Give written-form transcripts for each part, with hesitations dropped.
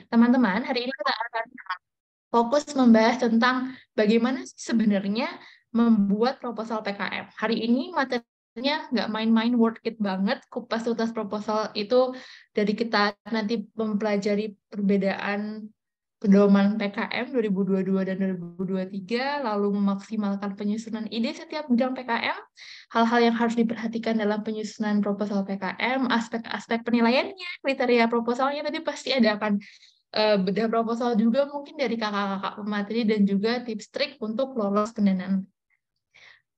Teman-teman, hari ini kita akan fokus membahas tentang bagaimana sih sebenarnya membuat proposal PKM. Hari ini materinya nggak main-main, worth it banget. Kupas tuntas proposal itu dari kita nanti mempelajari perbedaan pedoman PKM 2022 dan 2023, lalu memaksimalkan penyusunan ide setiap bidang PKM, hal-hal yang harus diperhatikan dalam penyusunan proposal PKM, aspek-aspek penilaiannya, kriteria proposalnya tadi pasti ada akan bedah proposal juga mungkin dari kakak-kakak pemateri dan juga tips trik untuk lolos pendanaan.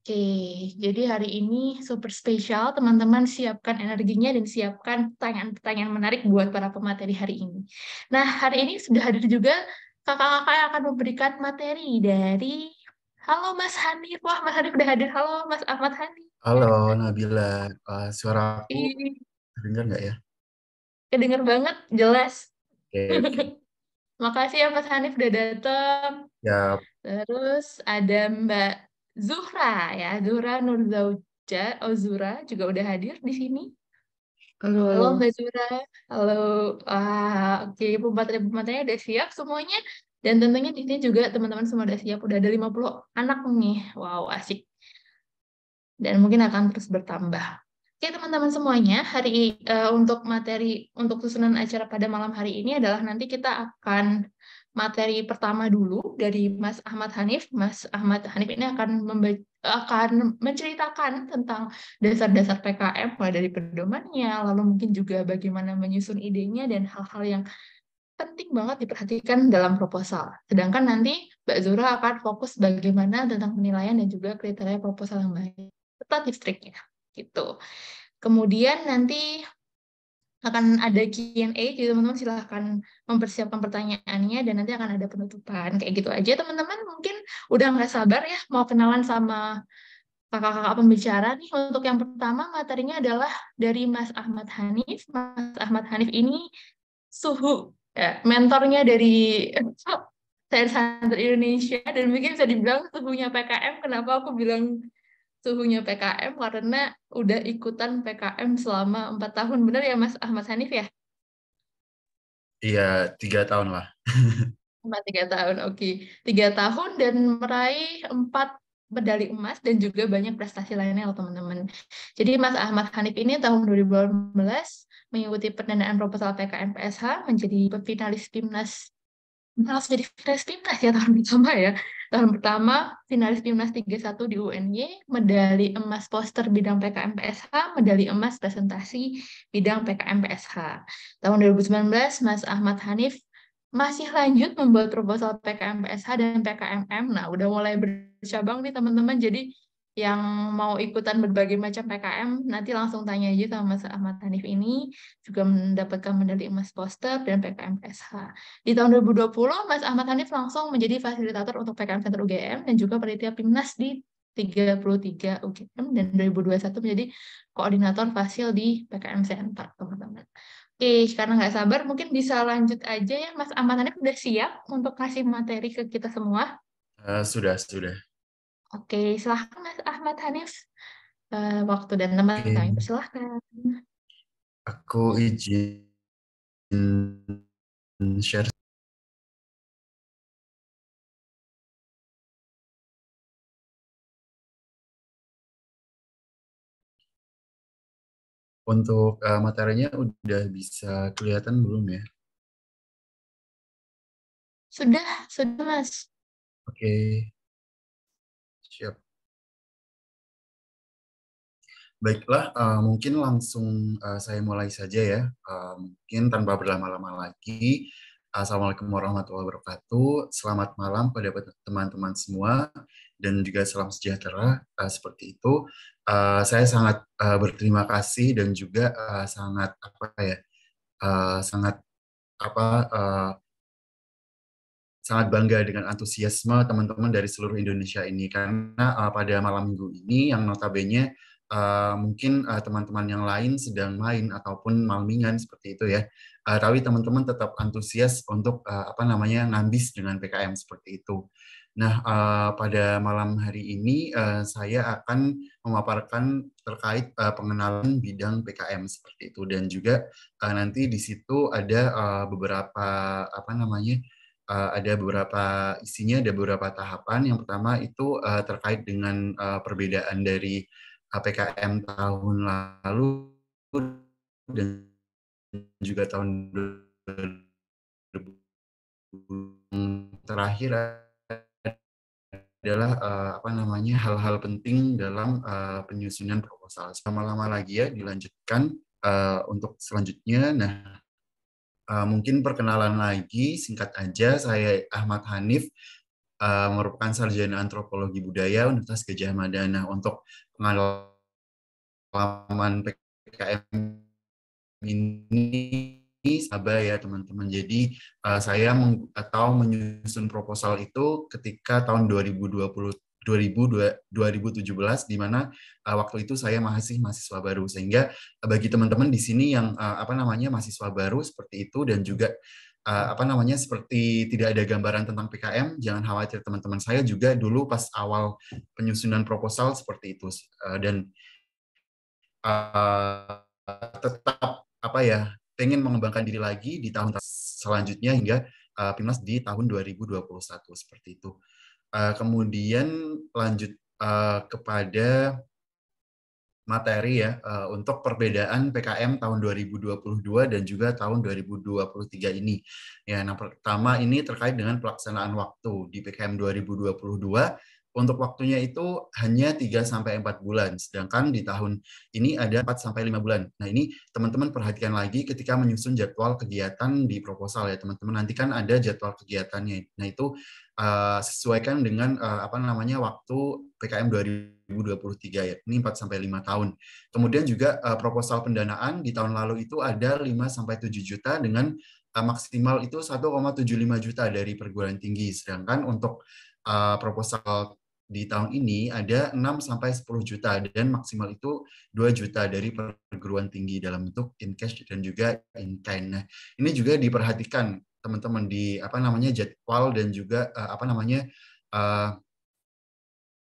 Oke, jadi hari ini super spesial. Teman-teman siapkan energinya dan siapkan pertanyaan-pertanyaan menarik buat para pemateri hari ini. Nah, hari ini sudah hadir juga kakak-kakak yang akan memberikan materi dari... Halo Mas Hanif. Wah, Mas Hanif udah hadir. Halo Mas Ahmad Hanif. Halo Nabila, suara aku Ih, dengar nggak ya? kedenger banget, jelas. Oke, oke. Makasih ya Mas Hanif udah datang. Ya, Terus ada Mbak Zuhra ya, Zuhra Nurzauja, oh Zura juga udah hadir di sini. Halo, Halo halo. Mbak Zura, halo. Oke, pemateri-pematerinya udah siap semuanya. Dan tentunya di sini juga teman-teman semua udah siap, udah ada 50 anak nih. Wow, asik. Dan mungkin akan terus bertambah. Oke, teman-teman semuanya, untuk materi untuk susunan acara pada malam hari ini adalah nanti kita akan materi pertama dulu dari Mas Ahmad Hanif. Mas Ahmad Hanif ini akan menceritakan tentang dasar-dasar PKM, mulai dari pedomannya, lalu mungkin juga bagaimana menyusun idenya dan hal-hal yang penting banget diperhatikan dalam proposal. Sedangkan nanti Mbak Zura akan fokus bagaimana tentang penilaian dan juga kriteria proposal yang baik, serta tips triknya. Gitu. Kemudian nanti akan ada Q&A, jadi teman-teman silahkan mempersiapkan pertanyaannya dan nanti akan ada penutupan. Kayak gitu aja teman-teman, mungkin udah nggak sabar ya mau kenalan sama kakak-kakak pembicara nih. Untuk yang pertama materinya adalah dari Mas Ahmad Hanif. Mas Ahmad Hanif ini suhu ya, mentornya dari Sains Hunter Indonesia dan mungkin bisa dibilang suhunya PKM. Kenapa aku bilang suhunya PKM? Karena udah ikutan PKM selama 4 tahun. Benar ya Mas Ahmad Hanif ya? iya 3 tahun lah. Selama 3 tahun, oke. 3 tahun dan meraih 4 medali emas dan juga banyak prestasi lainnya loh teman-teman. Jadi Mas Ahmad Hanif ini tahun 2018 mengikuti pendanaan proposal PKM PSH menjadi finalis PIMNAS. Langsung jadi finalis PIMNAS ya tahun pertama ya. Tahun pertama finalis PIMNAS 31 di UNY, medali emas poster bidang PKM PSH, medali emas presentasi bidang PKM PSH. Tahun 2019 Mas Ahmad Hanif masih lanjut membuat proposal PKM PSH dan PKMM. Nah, udah mulai bercabang nih teman-teman. Jadi yang mau ikutan berbagai macam PKM, nanti langsung tanya aja sama Mas Ahmad Hanif ini, juga mendapatkan medali emas poster dan PKM PSH. Di tahun 2020, Mas Ahmad Hanif langsung menjadi fasilitator untuk PKM Center UGM dan juga panitia PIMNAS di 33 UGM dan 2021 menjadi koordinator fasil di PKM Center, teman-teman. Oke, karena nggak sabar, mungkin bisa lanjut aja ya, Mas Ahmad Hanif udah siap untuk kasih materi ke kita semua. Sudah. Oke, silahkan Mas Ahmad Hanif. Waktu dan tempat Oke, kami persilahkan. aku izin share untuk materinya udah bisa kelihatan belum ya? Sudah Mas. Oke, siap. Baiklah, mungkin langsung saya mulai saja ya. Mungkin tanpa berlama-lama lagi. Assalamualaikum warahmatullahi wabarakatuh. Selamat malam pada teman-teman semua dan juga salam sejahtera seperti itu. Saya sangat berterima kasih dan juga sangat apa ya, sangat apa sangat bangga dengan antusiasme teman-teman dari seluruh Indonesia ini karena pada malam minggu ini yang notabene mungkin teman-teman yang lain sedang main ataupun malmingan seperti itu ya. Tapi teman-teman tetap antusias untuk apa namanya ngambis dengan PKM seperti itu. Nah, pada malam hari ini saya akan memaparkan terkait pengenalan bidang PKM seperti itu, dan juga nanti di situ ada beberapa apa namanya ada beberapa isinya, ada beberapa tahapan. Yang pertama itu terkait dengan perbedaan dari PKM tahun lalu dan juga tahun 2000 terakhir adalah apa namanya hal-hal penting dalam penyusunan proposal. Lama-lama lagi ya dilanjutkan untuk selanjutnya. Nah, mungkin perkenalan lagi singkat aja, saya Ahmad Hanif, merupakan sarjana antropologi budaya Universitas Gadjah Mada. Nah, untuk pengalaman PKM ini sabar ya teman-teman. Jadi saya menyusun proposal itu ketika tahun 2017, di mana waktu itu saya masih mahasiswa baru, sehingga bagi teman-teman di sini yang apa namanya mahasiswa baru seperti itu dan juga apa namanya seperti tidak ada gambaran tentang PKM, jangan khawatir teman-teman, saya juga dulu pas awal penyusunan proposal seperti itu. Dan tetap apa ya pengen mengembangkan diri lagi di tahun selanjutnya hingga PIMNAS di tahun 2021 seperti itu. Kemudian lanjut kepada materi ya untuk perbedaan PKM tahun 2022 dan juga tahun 2023 ini. Ya, nah pertama ini terkait dengan pelaksanaan waktu di PKM 2022. Untuk waktunya itu hanya 3 sampai 4 bulan, sedangkan di tahun ini ada 4 sampai 5 bulan. Nah, ini teman-teman perhatikan lagi ketika menyusun jadwal kegiatan di proposal ya, teman-teman. Nanti kan ada jadwal kegiatannya. Nah, itu sesuaikan dengan apa namanya waktu PKM 2023 ya, ini 4 sampai 5 tahun. Kemudian juga proposal pendanaan di tahun lalu itu ada 5 sampai 7 juta dengan maksimal itu 1,75 juta dari perguruan tinggi. Sedangkan untuk proposal di tahun ini ada 6 sampai 10 juta dan maksimal itu 2 juta dari perguruan tinggi dalam bentuk in cash dan juga in kind. Nah, ini juga diperhatikan teman-teman di apa namanya jadwal dan juga apa namanya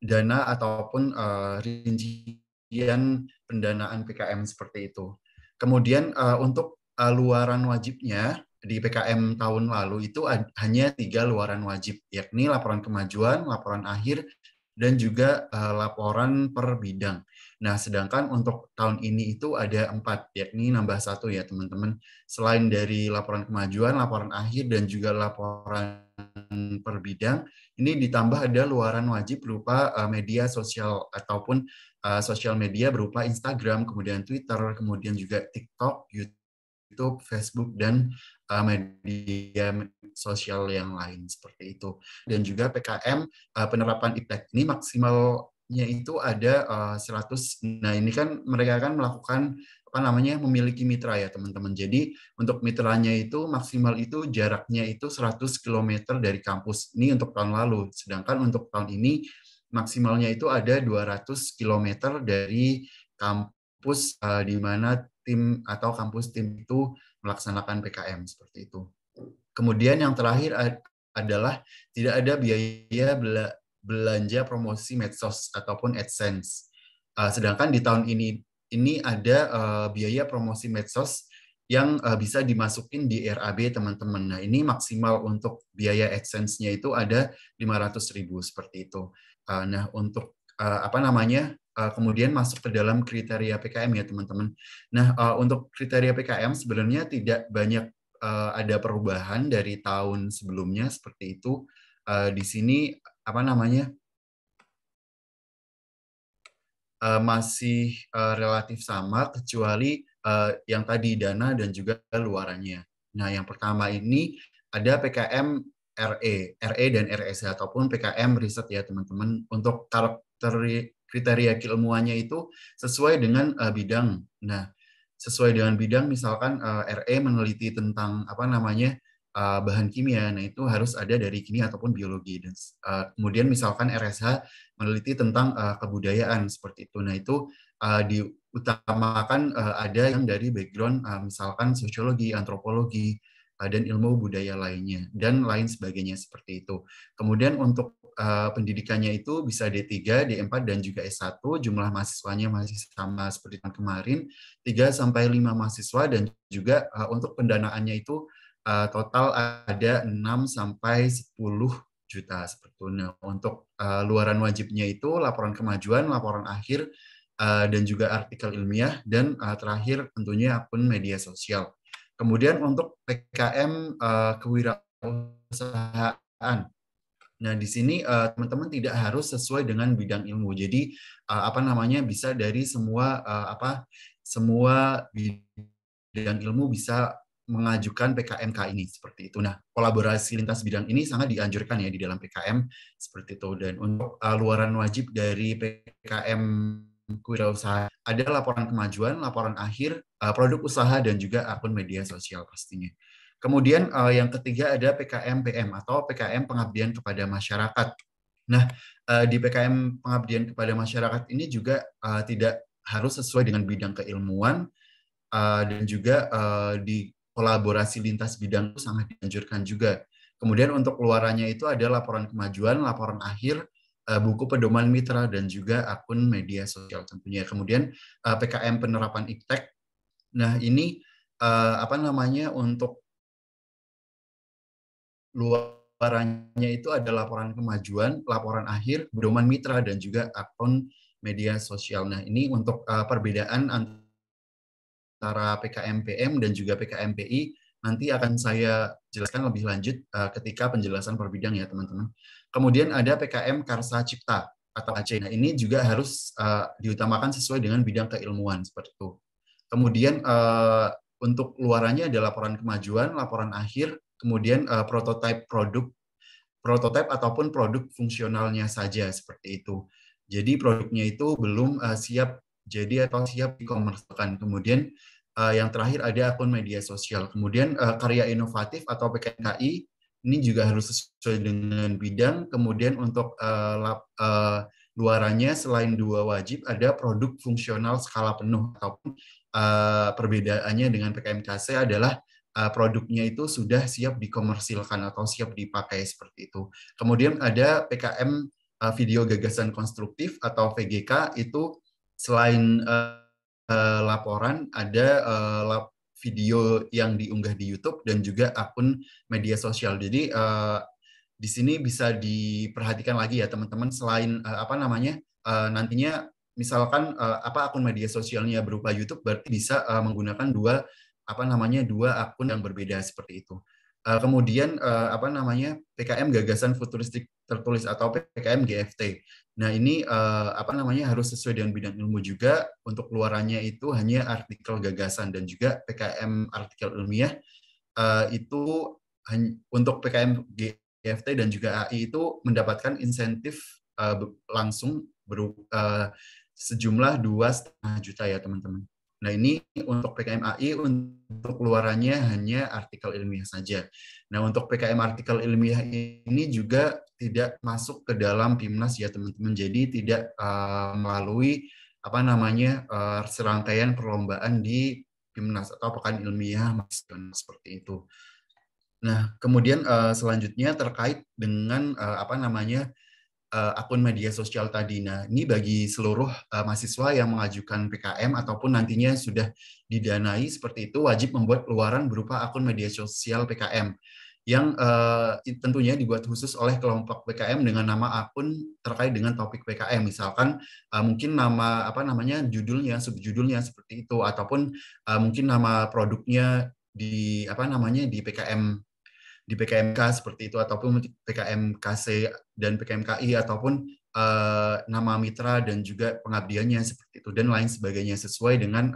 dana ataupun rincian pendanaan PKM seperti itu. Kemudian untuk luaran wajibnya di PKM tahun lalu itu hanya 3 luaran wajib, yakni laporan kemajuan, laporan akhir, dan juga laporan per bidang. Nah, sedangkan untuk tahun ini itu ada 4, yakni nambah 1 ya teman-teman. Selain dari laporan kemajuan, laporan akhir, dan juga laporan per bidang, ini ditambah ada luaran wajib berupa media sosial ataupun sosial media berupa Instagram, kemudian Twitter, kemudian juga TikTok, YouTube, Facebook, dan media sosial yang lain seperti itu. Dan juga PKM penerapan IPTEK ini maksimalnya itu ada 100. Nah, ini kan mereka kan melakukan apa namanya memiliki mitra ya teman-teman. Jadi untuk mitranya itu maksimal itu jaraknya itu 100 km dari kampus. Ini untuk tahun lalu. Sedangkan untuk tahun ini maksimalnya itu ada 200 km dari kampus di mana tim atau kampus tim itu melaksanakan PKM seperti itu. Kemudian yang terakhir adalah tidak ada biaya belanja promosi medsos ataupun AdSense. Sedangkan di tahun ini ada biaya promosi medsos yang bisa dimasukin di RAB teman-teman. Nah, ini maksimal untuk biaya AdSense-nya itu ada 500.000 seperti itu. Nah, untuk apa namanya kemudian masuk ke dalam kriteria PKM ya teman-teman. Nah, untuk kriteria PKM sebenarnya tidak banyak ada perubahan dari tahun sebelumnya seperti itu. Di sini apa namanya masih relatif sama kecuali yang tadi dana dan juga luarannya. Nah, yang pertama ini ada PKM RE dan RSA ataupun PKM riset ya teman-teman. Untuk kriteria keilmuannya itu sesuai dengan bidang. Nah, sesuai dengan bidang misalkan RE meneliti tentang apa namanya bahan kimia, nah itu harus ada dari kimia ataupun biologi. Dan kemudian misalkan RSH meneliti tentang kebudayaan seperti itu. Nah itu diutamakan ada yang dari background misalkan sosiologi, antropologi, dan ilmu budaya lainnya, dan lain sebagainya seperti itu. Kemudian untuk pendidikannya itu bisa D3, D4, dan juga S1, jumlah mahasiswanya masih sama seperti tahun kemarin, 3-5 mahasiswa, dan juga untuk pendanaannya itu total ada 6-10 juta seperti itu. Nah, untuk luaran wajibnya itu laporan kemajuan, laporan akhir, dan juga artikel ilmiah, dan terakhir tentunya akun media sosial. Kemudian untuk PKM kewirausahaan. Nah, di sini teman-teman tidak harus sesuai dengan bidang ilmu. Jadi bisa dari semua bidang ilmu bisa mengajukan PKMK ini seperti itu. Nah, kolaborasi lintas bidang ini sangat dianjurkan ya di dalam PKM seperti itu. Dan untuk luaran wajib dari PKM kewirausahaan ada laporan kemajuan, laporan akhir, produk usaha, dan juga akun media sosial pastinya. Kemudian yang ketiga ada PKM PM atau PKM pengabdian kepada masyarakat. Nah, di PKM pengabdian kepada masyarakat ini juga tidak harus sesuai dengan bidang keilmuan, dan juga di kolaborasi lintas bidang itu sangat dianjurkan juga. Kemudian untuk keluarannya itu ada laporan kemajuan, laporan akhir, buku pedoman mitra, dan juga akun media sosial tentunya. Kemudian PKM penerapan iptek. Nah, ini untuk luarannya itu ada laporan kemajuan, laporan akhir, pedoman mitra, dan juga akun media sosial. Nah, ini untuk perbedaan antara PKM PM dan juga PKM PI nanti akan saya jelaskan lebih lanjut ketika penjelasan per bidang ya teman-teman. Kemudian ada PKM Karsa Cipta atau AC. Nah, ini juga harus diutamakan sesuai dengan bidang keilmuan seperti itu. Kemudian untuk luarannya ada laporan kemajuan, laporan akhir, kemudian prototipe ataupun produk fungsionalnya saja seperti itu. Jadi produknya itu belum siap jadi atau siap dikomersilkan. Kemudian yang terakhir ada akun media sosial. Kemudian karya inovatif atau PKMKI ini juga harus sesuai dengan bidang. Kemudian untuk luarannya selain 2 wajib ada produk fungsional skala penuh ataupun perbedaannya dengan PKMKC adalah produknya itu sudah siap dikomersilkan atau siap dipakai seperti itu. Kemudian ada PKM video gagasan konstruktif atau VGK itu selain laporan ada video yang diunggah di YouTube dan juga akun media sosial. Jadi di sini bisa diperhatikan lagi ya teman-teman selain nantinya misalkan akun media sosialnya berupa YouTube berarti bisa menggunakan dua akun yang berbeda seperti itu. Kemudian PKM gagasan futuristik tertulis atau PKM GFT. Nah, ini harus sesuai dengan bidang ilmu juga. Untuk keluarannya itu hanya artikel gagasan dan juga PKM artikel ilmiah itu untuk PKM GFT dan juga AI itu mendapatkan insentif langsung sejumlah 2,5 juta ya teman-teman. Nah, ini untuk PKM AI untuk keluarannya hanya artikel ilmiah saja. Nah, untuk PKM artikel ilmiah ini juga tidak masuk ke dalam PIMNAS ya teman-teman. Jadi tidak melalui serangkaian perlombaan di PIMNAS atau Pekan Ilmiah Mahasiswa seperti itu. Nah, kemudian selanjutnya terkait dengan akun media sosial tadi. Nah, ini bagi seluruh mahasiswa yang mengajukan PKM ataupun nantinya sudah didanai seperti itu wajib membuat keluaran berupa akun media sosial PKM yang tentunya dibuat khusus oleh kelompok PKM dengan nama akun terkait dengan topik PKM. Misalkan mungkin nama judulnya, subjudulnya seperti itu ataupun mungkin nama produknya di di PKMK seperti itu ataupun PKMKC dan PKMKI ataupun nama mitra dan juga pengabdiannya seperti itu dan lain sebagainya sesuai dengan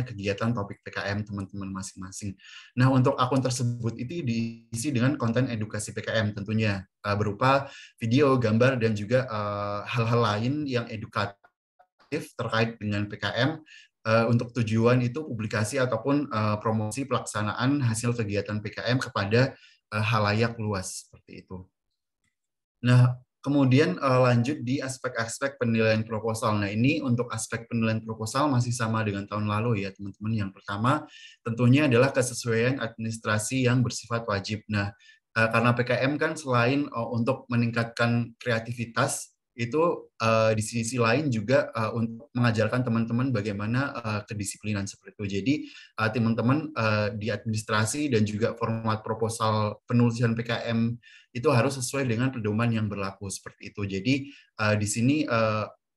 kegiatan topik PKM teman-teman masing-masing. Nah, untuk akun tersebut itu diisi dengan konten edukasi PKM tentunya berupa video, gambar dan juga hal-hal lain yang edukatif terkait dengan PKM untuk tujuan itu publikasi ataupun promosi pelaksanaan hasil kegiatan PKM kepada halayak luas seperti itu. Nah, Kemudian lanjut di aspek-aspek penilaian proposal. Nah, ini untuk aspek penilaian proposal masih sama dengan tahun lalu ya, teman-teman. Yang pertama tentunya adalah kesesuaian administrasi yang bersifat wajib. Nah, karena PKM kan selain untuk meningkatkan kreativitas, itu di sisi lain juga untuk mengajarkan teman-teman bagaimana kedisiplinan seperti itu. Jadi, teman-teman di administrasi dan juga format proposal penulisan PKM itu harus sesuai dengan pedoman yang berlaku seperti itu. Jadi di sini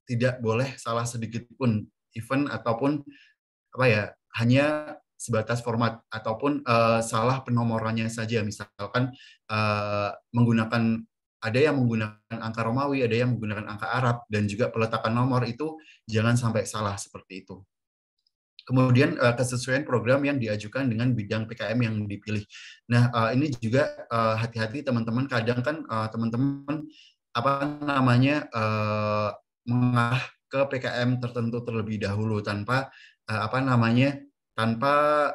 tidak boleh salah sedikit pun, even ataupun apa ya, hanya sebatas format ataupun salah penomorannya saja. Misalkan menggunakan, ada yang menggunakan angka Romawi, ada yang menggunakan angka Arab, dan juga peletakan nomor itu jangan sampai salah seperti itu. Kemudian kesesuaian program yang diajukan dengan bidang PKM yang dipilih. Nah, ini juga hati-hati teman-teman. Kadang kan teman-teman apa namanya mengarah ke PKM tertentu terlebih dahulu tanpa apa namanya tanpa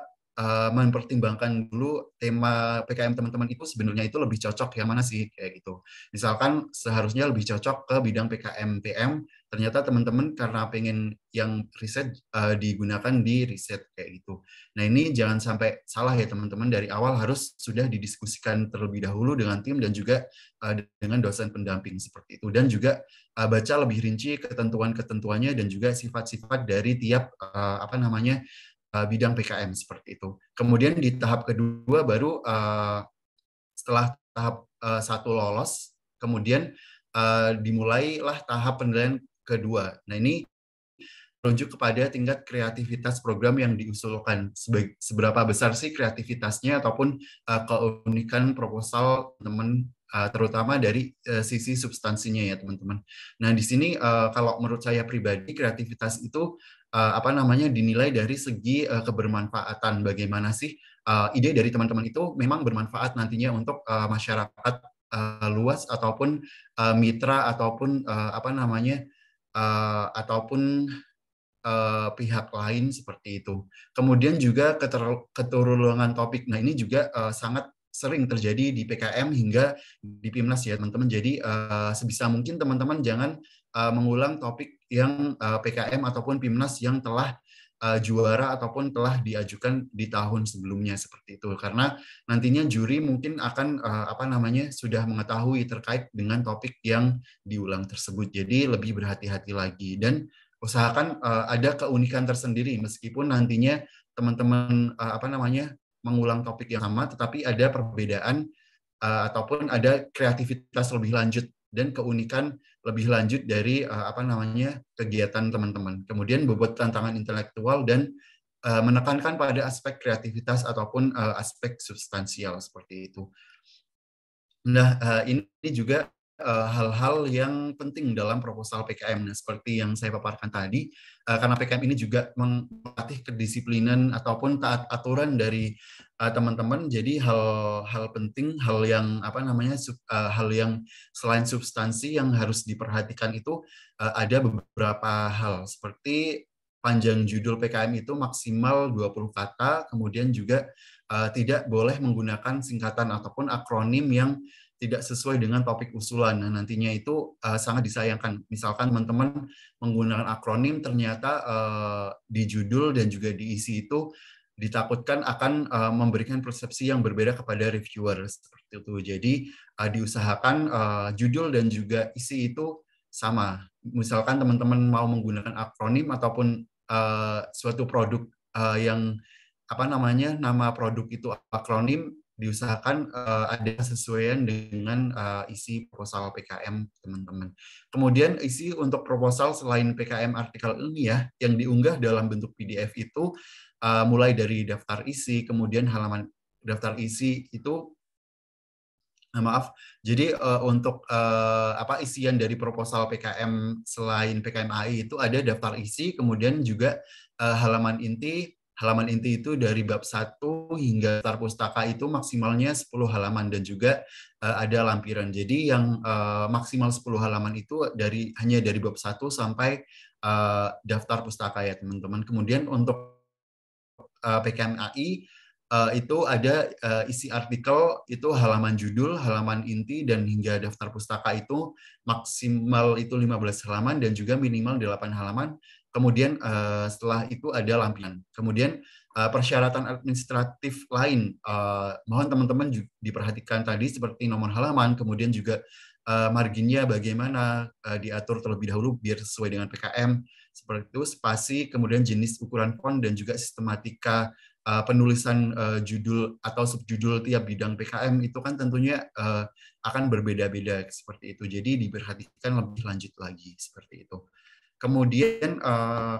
mempertimbangkan dulu tema PKM teman-teman itu sebenarnya itu lebih cocok yang mana sih kayak gitu. Misalkan seharusnya lebih cocok ke bidang PKM PM, ternyata teman-teman karena pengen yang riset digunakan di riset kayak gitu. Nah, ini jangan sampai salah ya teman-teman, dari awal harus sudah didiskusikan terlebih dahulu dengan tim dan juga dengan dosen pendamping seperti itu, dan juga baca lebih rinci ketentuan-ketentuannya dan juga sifat-sifat dari tiap apa namanya bidang PKM seperti itu. Kemudian di tahap kedua baru setelah tahap satu lolos, kemudian dimulailah tahap penilaian kedua. Nah, ini merujuk kepada tingkat kreativitas program yang diusulkan. Seberapa besar sih kreativitasnya ataupun keunikan proposal teman, terutama dari sisi substansinya ya teman-teman. Nah, di sini kalau menurut saya pribadi kreativitas itu apa namanya dinilai dari segi kebermanfaatan. Bagaimana sih ide dari teman-teman itu memang bermanfaat nantinya untuk masyarakat luas ataupun mitra ataupun apa namanya ataupun pihak lain seperti itu. Kemudian juga keterulangan topik. Nah, ini juga sangat sering terjadi di PKM hingga di PIMNAS ya teman-teman. Jadi sebisa mungkin teman-teman jangan mengulang topik yang PKM ataupun PIMNAS yang telah juara ataupun telah diajukan di tahun sebelumnya seperti itu. Karena nantinya juri mungkin akan apa namanya sudah mengetahui terkait dengan topik yang diulang tersebut. Jadi lebih berhati-hati lagi dan usahakan ada keunikan tersendiri meskipun nantinya teman-teman apa namanya mengulang topik yang sama, tetapi ada perbedaan ataupun ada kreativitas lebih lanjut dan keunikan lebih lanjut dari apa namanya kegiatan teman-teman. Kemudian bobot tantangan intelektual dan menekankan pada aspek kreativitas ataupun aspek substansial seperti itu. Nah, ini juga hal-hal yang penting dalam proposal PKM. Nah, seperti yang saya paparkan tadi, karena PKM ini juga melatih kedisiplinan ataupun taat aturan dari teman-teman, jadi hal-hal penting, hal yang apa namanya, hal yang selain substansi yang harus diperhatikan itu ada beberapa hal, seperti panjang judul PKM itu maksimal 20 kata, kemudian juga tidak boleh menggunakan singkatan ataupun akronim yang tidak sesuai dengan topik usulan. Nah, nantinya itu sangat disayangkan. Misalkan teman-teman menggunakan akronim, ternyata di judul dan juga di isi itu ditakutkan akan memberikan persepsi yang berbeda kepada reviewer seperti itu. Jadi diusahakan judul dan juga isi itu sama. Misalkan teman-teman mau menggunakan akronim ataupun suatu produk yang apa namanya nama produk itu akronim, diusahakan ada kesesuaian dengan isi proposal PKM teman-teman. Kemudian isi untuk proposal selain PKM artikel ilmiah yang diunggah dalam bentuk PDF itu mulai dari daftar isi, kemudian halaman daftar isi itu maaf. Jadi untuk apa isian dari proposal PKM selain PKM AI itu ada daftar isi, kemudian juga halaman inti. Halaman inti itu dari bab 1 hingga daftar pustaka itu maksimalnya 10 halaman dan juga ada lampiran. Jadi yang maksimal 10 halaman itu hanya dari bab 1 sampai daftar pustaka ya teman-teman. Kemudian untuk PKM AI itu ada isi artikel, itu halaman judul, halaman inti, dan hingga daftar pustaka itu maksimal itu 15 halaman dan juga minimal 8 halaman. Kemudian setelah itu ada lampiran. Kemudian persyaratan administratif lain, mohon teman-teman diperhatikan tadi seperti nomor halaman, kemudian juga marginnya bagaimana diatur terlebih dahulu biar sesuai dengan PKM, seperti itu, spasi, kemudian jenis ukuran font, dan juga sistematika penulisan judul atau subjudul tiap bidang PKM itu kan tentunya akan berbeda-beda seperti itu. Jadi diperhatikan lebih lanjut lagi seperti itu. Kemudian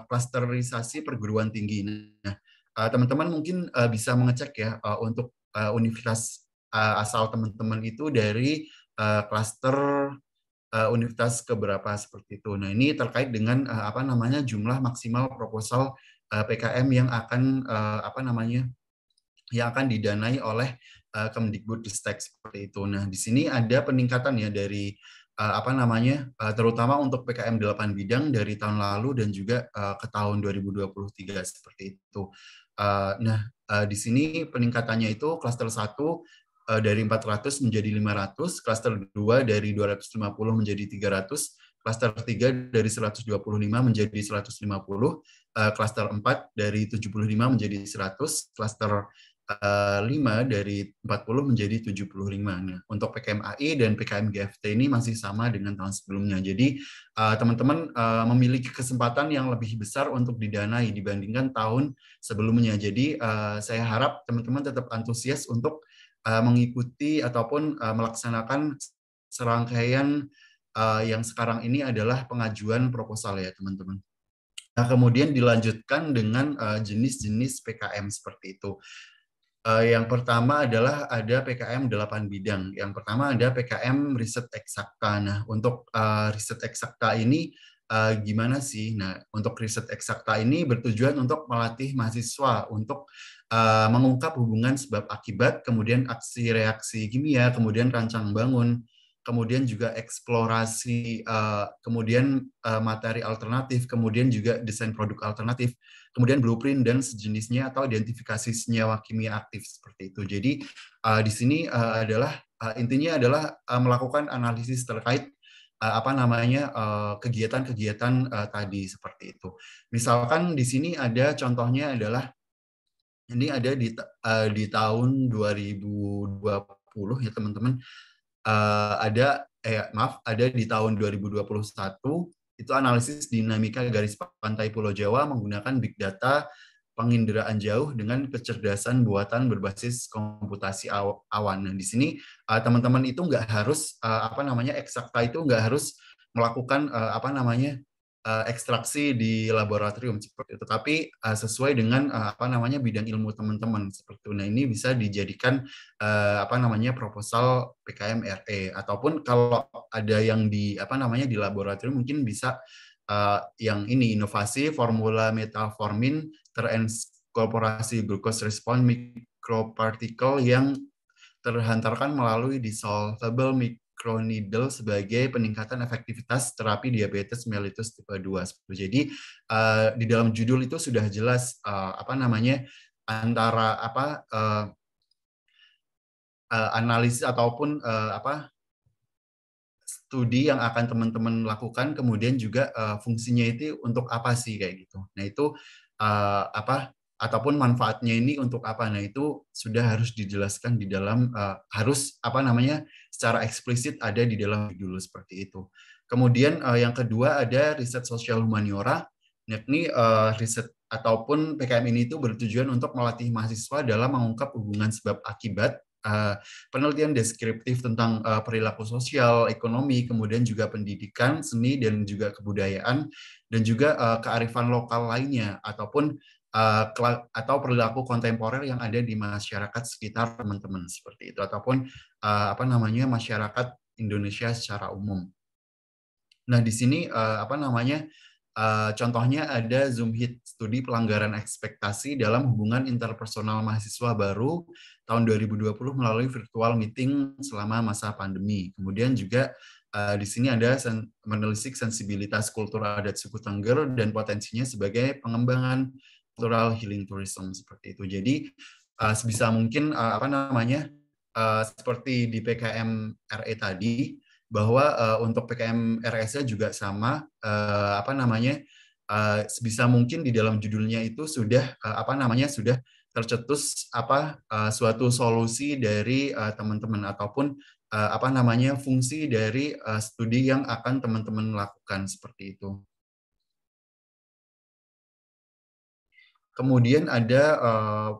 klasterisasi perguruan tinggi. Nah, teman-teman mungkin bisa mengecek ya untuk universitas asal teman-teman itu dari klaster universitas keberapa seperti itu. Nah, ini terkait dengan apa namanya jumlah maksimal proposal PKM yang akan apa namanya yang akan didanai oleh Kemdikbudristek seperti itu. Nah, di sini ada peningkatan ya dari apa namanya terutama untuk PKM 8 bidang dari tahun lalu dan juga ke tahun 2023 seperti itu. Nah, di sini peningkatannya itu klaster 1 dari 400 menjadi 500, klaster 2 dari 250 menjadi 300, klaster 3 dari 125 menjadi 150, klaster 4 dari 75 menjadi 100, klaster 5 dari 40 menjadi 75. Nah, untuk PKM-AI dan PKM-GFT ini masih sama dengan tahun sebelumnya. Jadi, teman-teman memiliki kesempatan yang lebih besar untuk didanai dibandingkan tahun sebelumnya. Jadi, saya harap teman-teman tetap antusias untuk mengikuti ataupun melaksanakan serangkaian yang sekarang ini adalah pengajuan proposal ya, teman-teman. Nah, kemudian dilanjutkan dengan jenis-jenis PKM seperti itu. Yang pertama adalah ada PKM 8 bidang. Yang pertama ada PKM riset eksakta. Nah, untuk riset eksakta ini gimana sih? Nah, untuk riset eksakta ini bertujuan untuk melatih mahasiswa untuk mengungkap hubungan sebab akibat, kemudian aksi reaksi kimia, kemudian rancang bangun, kemudian juga eksplorasi, kemudian materi alternatif, kemudian juga desain produk alternatif, kemudian blueprint dan sejenisnya atau identifikasi senyawa kimia aktif seperti itu. Jadi di sini adalah intinya adalah melakukan analisis terkait apa namanya kegiatan-kegiatan tadi seperti itu. Misalkan di sini ada contohnya adalah ini ada di tahun 2020 ya teman-teman. Ada di tahun 2021 itu analisis dinamika garis pantai Pulau Jawa menggunakan big data penginderaan jauh dengan kecerdasan buatan berbasis komputasi awan. Nah, di sini teman-teman itu nggak harus apa namanya eksakta itu nggak harus melakukan apa namanya ekstraksi di laboratorium seperti itu, tapi sesuai dengan apa namanya bidang ilmu teman-teman seperti itu. Nah, ini bisa dijadikan apa namanya proposal PKM RE ataupun kalau ada yang di apa namanya di laboratorium mungkin bisa yang ini inovasi formula metformin terinkorporasi glucose response microparticle yang terhantarkan melalui dissolvable microneedle sebagai peningkatan efektivitas terapi diabetes mellitus tipe 2. Jadi di dalam judul itu sudah jelas apa namanya antara apa analisis ataupun apa studi yang akan teman-teman lakukan, kemudian juga fungsinya itu untuk apa sih kayak gitu. Nah, itu apa ataupun manfaatnya ini untuk apa. Nah, itu sudah harus dijelaskan di dalam harus apa namanya secara eksplisit ada di dalam judul seperti itu. Kemudian yang kedua ada riset sosial humaniora, yakni riset ataupun PKM ini itu bertujuan untuk melatih mahasiswa dalam mengungkap hubungan sebab akibat, penelitian deskriptif tentang perilaku sosial, ekonomi, kemudian juga pendidikan, seni, dan juga kebudayaan, dan juga kearifan lokal lainnya, ataupun atau perilaku kontemporer yang ada di masyarakat sekitar teman-teman seperti itu, ataupun apa namanya masyarakat Indonesia secara umum. Nah, di sini apa namanya contohnya ada Zoom Hit, studi pelanggaran ekspektasi dalam hubungan interpersonal mahasiswa baru tahun 2020 melalui virtual meeting selama masa pandemi. Kemudian juga di sini ada menelisik sensibilitas kultur adat suku Tengger dan potensinya sebagai pengembangan cultural healing tourism seperti itu. Jadi sebisa mungkin seperti di PKM RE tadi, bahwa untuk PKM RS-nya juga sama, sebisa mungkin di dalam judulnya itu sudah sudah tercetus suatu solusi dari teman-teman ataupun fungsi dari studi yang akan teman-teman lakukan seperti itu. Kemudian ada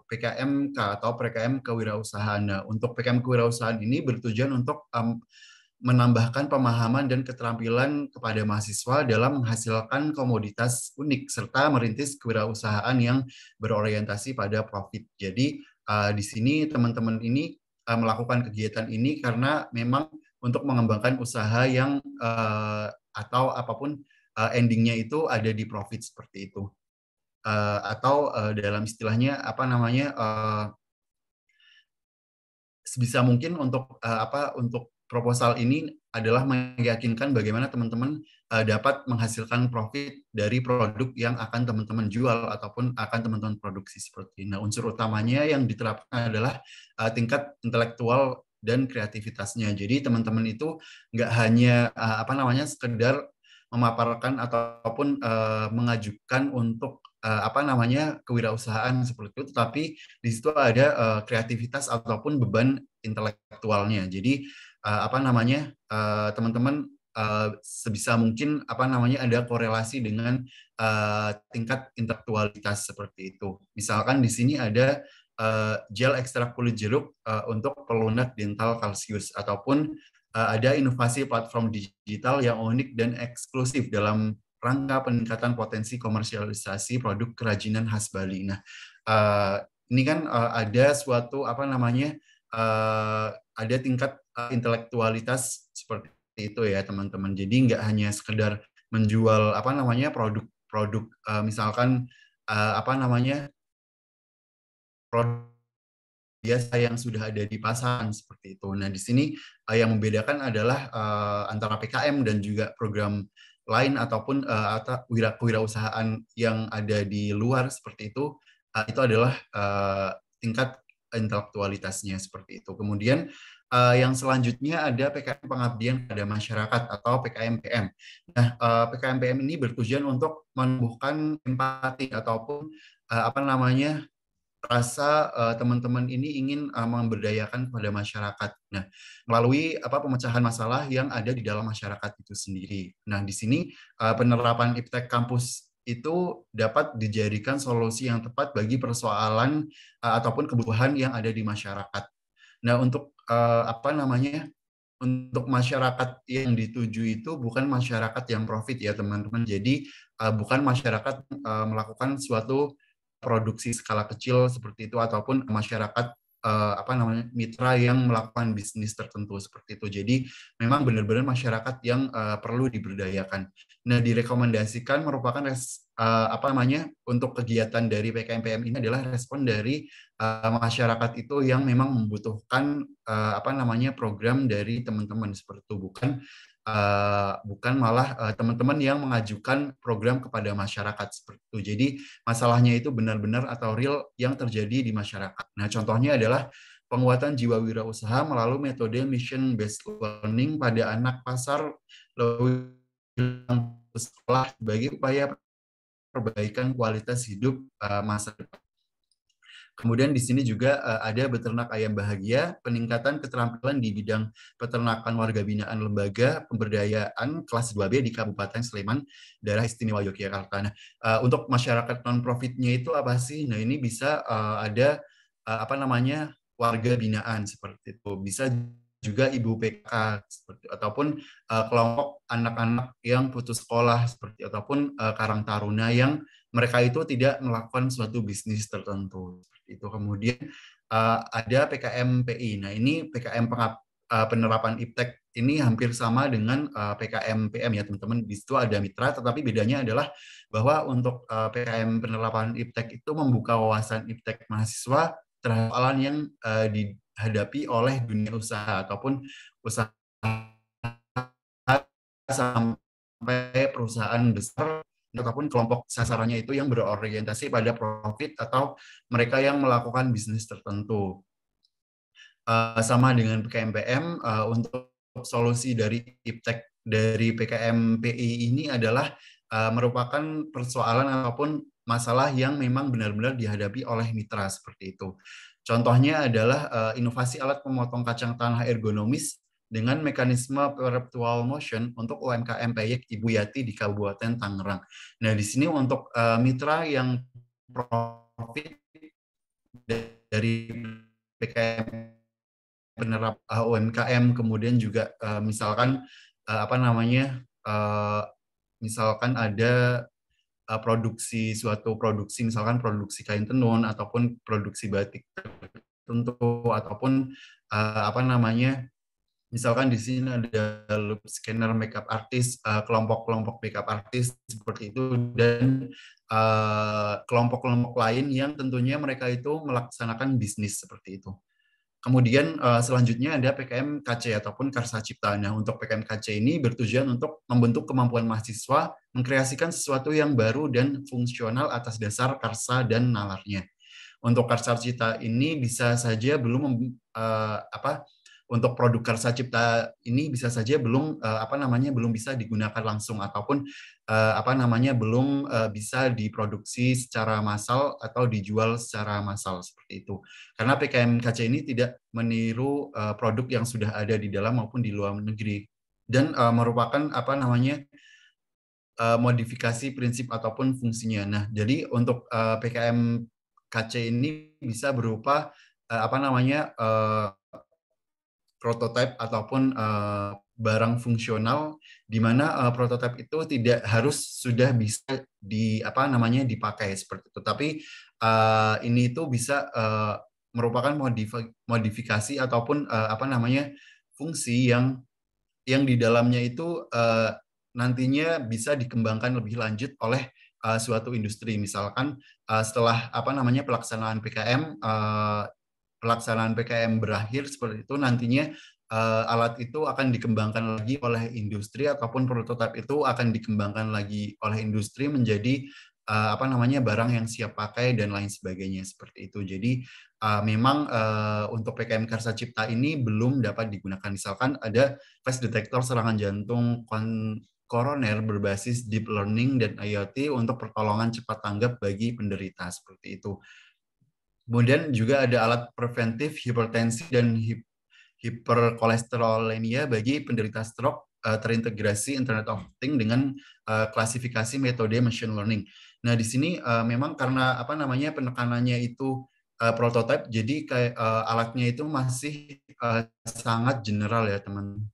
PKMK atau PKM Kewirausahaan. Nah, untuk PKM Kewirausahaan ini bertujuan untuk menambahkan pemahaman dan keterampilan kepada mahasiswa dalam menghasilkan komoditas unik serta merintis kewirausahaan yang berorientasi pada profit. Jadi di sini teman-teman ini melakukan kegiatan ini karena memang untuk mengembangkan usaha yang atau apapun endingnya itu ada di profit seperti itu. Atau dalam istilahnya sebisa mungkin untuk untuk proposal ini adalah meyakinkan bagaimana teman-teman dapat menghasilkan profit dari produk yang akan teman-teman jual ataupun akan teman-teman produksi seperti ini. Nah, unsur utamanya yang diterapkan adalah tingkat intelektual dan kreativitasnya. Jadi teman-teman itu nggak hanya sekedar memaparkan ataupun mengajukan untuk kewirausahaan seperti itu, tetapi di situ ada kreativitas ataupun beban intelektualnya. Jadi teman-teman sebisa mungkin ada korelasi dengan tingkat intelektualitas seperti itu. Misalkan di sini ada gel ekstrak kulit jeruk untuk pelunak dental kalsius, ataupun ada inovasi platform digital yang unik dan eksklusif dalam rangka peningkatan potensi komersialisasi produk kerajinan khas Bali. Nah, ini kan ada suatu ada tingkat intelektualitas seperti itu ya teman-teman. Jadi nggak hanya sekedar menjual produk misalkan produk biasa yang sudah ada di pasaran seperti itu. Nah, di sini yang membedakan adalah antara PKM dan juga program lain ataupun kewirausahaan yang ada di luar seperti itu adalah tingkat intelektualitasnya seperti itu. Kemudian yang selanjutnya ada PKM Pengabdian pada Masyarakat atau PKM-PM. Nah, PKM-PM ini bertujuan untuk menumbuhkan empati ataupun rasa teman-teman ini ingin memberdayakan kepada masyarakat. Nah, melalui pemecahan masalah yang ada di dalam masyarakat itu sendiri. Nah, di sini penerapan IPTEK kampus itu dapat dijadikan solusi yang tepat bagi persoalan ataupun kebutuhan yang ada di masyarakat. Nah, untuk untuk masyarakat yang dituju itu bukan masyarakat yang profit ya teman-teman. Jadi bukan masyarakat melakukan suatu produksi skala kecil seperti itu ataupun masyarakat mitra yang melakukan bisnis tertentu seperti itu. Jadi memang benar-benar masyarakat yang perlu diberdayakan. Nah, direkomendasikan merupakan untuk kegiatan dari PKM-PM ini adalah respon dari masyarakat itu yang memang membutuhkan program dari teman-teman seperti itu, bukan malah teman-teman yang mengajukan program kepada masyarakat seperti itu. Jadi masalahnya itu benar-benar atau real yang terjadi di masyarakat. Nah, contohnya adalah penguatan jiwa wirausaha melalui metode mission based learning pada anak pasar sekolah sebagai upaya perbaikan kualitas hidup masa depan. Kemudian di sini juga ada beternak ayam bahagia, peningkatan keterampilan di bidang peternakan warga binaan lembaga pemberdayaan kelas 2B di Kabupaten Sleman, Daerah Istimewa Yogyakarta. Nah, untuk masyarakat non-profitnya itu apa sih? Nah, ini bisa ada warga binaan seperti itu. Bisa juga ibu PK seperti ataupun kelompok anak-anak yang putus sekolah seperti ataupun karang taruna yang mereka itu tidak melakukan suatu bisnis tertentu seperti itu. Kemudian ada PKM PI. Nah, ini PKM penerapan IPTEK ini hampir sama dengan PKM PM ya teman-teman. Di situ ada mitra, tetapi bedanya adalah bahwa untuk PKM penerapan IPTEK itu membuka wawasan IPTEK mahasiswa terhadap persoalan yang dihadapi oleh dunia usaha ataupun usaha sampai perusahaan besar. ataupun kelompok sasarannya itu yang berorientasi pada profit atau mereka yang melakukan bisnis tertentu. Sama dengan PKMPM, untuk solusi dari IPTEK dari PKMPI ini adalah merupakan persoalan ataupun masalah yang memang benar-benar dihadapi oleh mitra seperti itu. Contohnya adalah inovasi alat pemotong kacang tanah ergonomis dengan mekanisme perpetual motion untuk UMKM Peyek Ibu Yati di Kabupaten Tangerang. Nah, di sini untuk mitra yang profit dari PKM penerap UMKM, kemudian juga misalkan apa namanya, misalkan ada suatu produksi, misalkan produksi kain tenun ataupun produksi batik tertentu, ataupun apa namanya, misalkan di sini ada loop scanner makeup artist, kelompok-kelompok makeup artist seperti itu, dan kelompok-kelompok lain yang tentunya mereka itu melaksanakan bisnis seperti itu. Kemudian selanjutnya ada PKM KC ataupun Karsa Cipta. Nah, untuk PKM KC ini bertujuan untuk membentuk kemampuan mahasiswa mengkreasikan sesuatu yang baru dan fungsional atas dasar karsa dan nalarnya. Untuk Karsa Cipta ini bisa saja belum untuk produk Karsa Cipta ini bisa saja belum belum bisa digunakan langsung ataupun belum bisa diproduksi secara massal atau dijual secara massal seperti itu. Karena PKMKC ini tidak meniru produk yang sudah ada di dalam maupun di luar negeri, dan merupakan modifikasi prinsip ataupun fungsinya. Nah, jadi untuk PKM KC ini bisa berupa prototipe ataupun barang fungsional, di mana prototipe itu tidak harus sudah bisa dipakai seperti itu, tapi ini itu bisa merupakan modifikasi ataupun fungsi yang di dalamnya itu nantinya bisa dikembangkan lebih lanjut oleh suatu industri. Misalkan setelah pelaksanaan PKM berakhir seperti itu, nantinya alat itu akan dikembangkan lagi oleh industri, ataupun prototipe itu akan dikembangkan lagi oleh industri menjadi barang yang siap pakai dan lain sebagainya seperti itu. Jadi memang untuk PKM Karsa Cipta ini belum dapat digunakan. Misalkan ada flash detector serangan jantung koroner berbasis deep learning dan IoT untuk pertolongan cepat tanggap bagi penderita seperti itu. Kemudian juga ada alat preventif hipertensi dan hiperkolesterolemia bagi penderita stroke, terintegrasi Internet of Things dengan klasifikasi metode machine learning. Nah, di sini memang karena penekanannya itu prototipe, jadi alatnya itu masih sangat general ya, teman.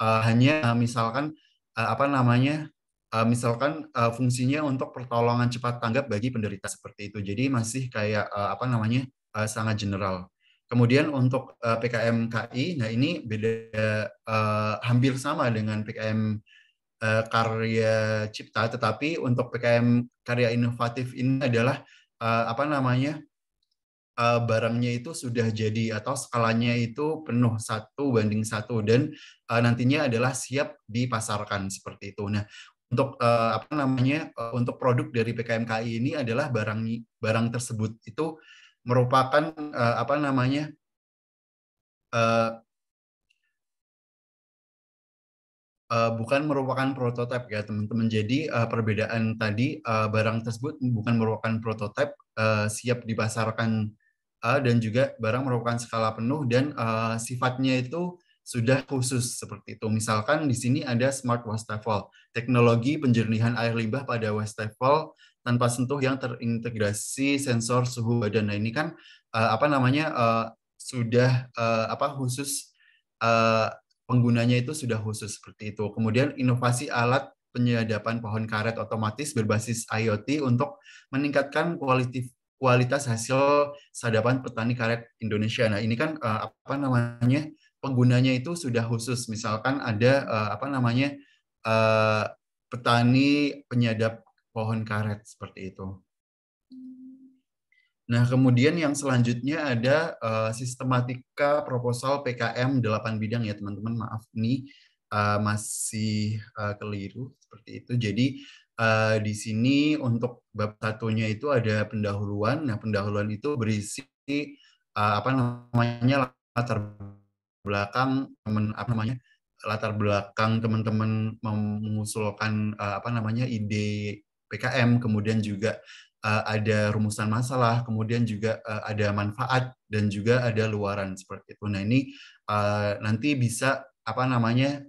Hanya misalkan fungsinya untuk pertolongan cepat tanggap bagi penderita seperti itu. Jadi masih kayak sangat general. Kemudian untuk PKM KI, nah ini beda, hampir sama dengan PKM Karya Cipta, tetapi untuk PKM Karya Inovatif ini adalah barangnya itu sudah jadi atau skalanya itu penuh 1:1, dan nantinya adalah siap dipasarkan seperti itu. Nah, untuk untuk produk dari PKMKI ini adalah barang tersebut itu merupakan bukan merupakan prototipe ya, teman-teman. Jadi perbedaan tadi, barang tersebut bukan merupakan prototipe, siap dipasarkan, dan juga barang merupakan skala penuh dan sifatnya itu sudah khusus seperti itu. Misalkan di sini ada smart wastafel, teknologi penjernihan air limbah pada wastafel tanpa sentuh yang terintegrasi sensor suhu badan. Nah, ini kan sudah khusus, penggunanya itu sudah khusus seperti itu. Kemudian inovasi alat penyadapan pohon karet otomatis berbasis IoT untuk meningkatkan kualitas hasil sadapan petani karet Indonesia. Nah, ini kan penggunanya itu sudah khusus. Misalkan ada petani penyadap pohon karet seperti itu. Nah, kemudian yang selanjutnya ada sistematika proposal PKM 8 bidang ya, teman-teman. Maaf, ini masih keliru seperti itu. Jadi Di sini untuk bab satunya itu ada pendahuluan. Nah, pendahuluan itu berisi apa namanya latar belakang latar belakang teman-teman mengusulkan apa namanya ide PKM, kemudian juga ada rumusan masalah, kemudian juga ada manfaat dan juga ada luaran seperti itu. Nah, ini nanti bisa apa namanya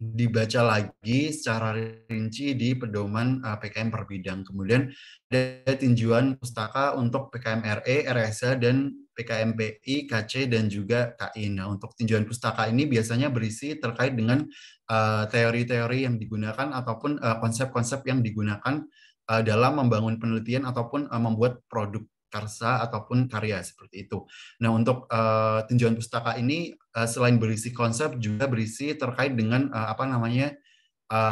dibaca lagi secara rinci di pedoman PKM per bidang. Kemudian ada tinjauan pustaka untuk PKM RE, RSH, dan PKM PI, KC, dan juga KI. Nah, untuk tinjauan pustaka ini biasanya berisi terkait dengan teori-teori yang digunakan ataupun konsep-konsep yang digunakan dalam membangun penelitian ataupun membuat produk karsa ataupun karya seperti itu. Nah, untuk tinjauan pustaka ini selain berisi konsep juga berisi terkait dengan apa namanya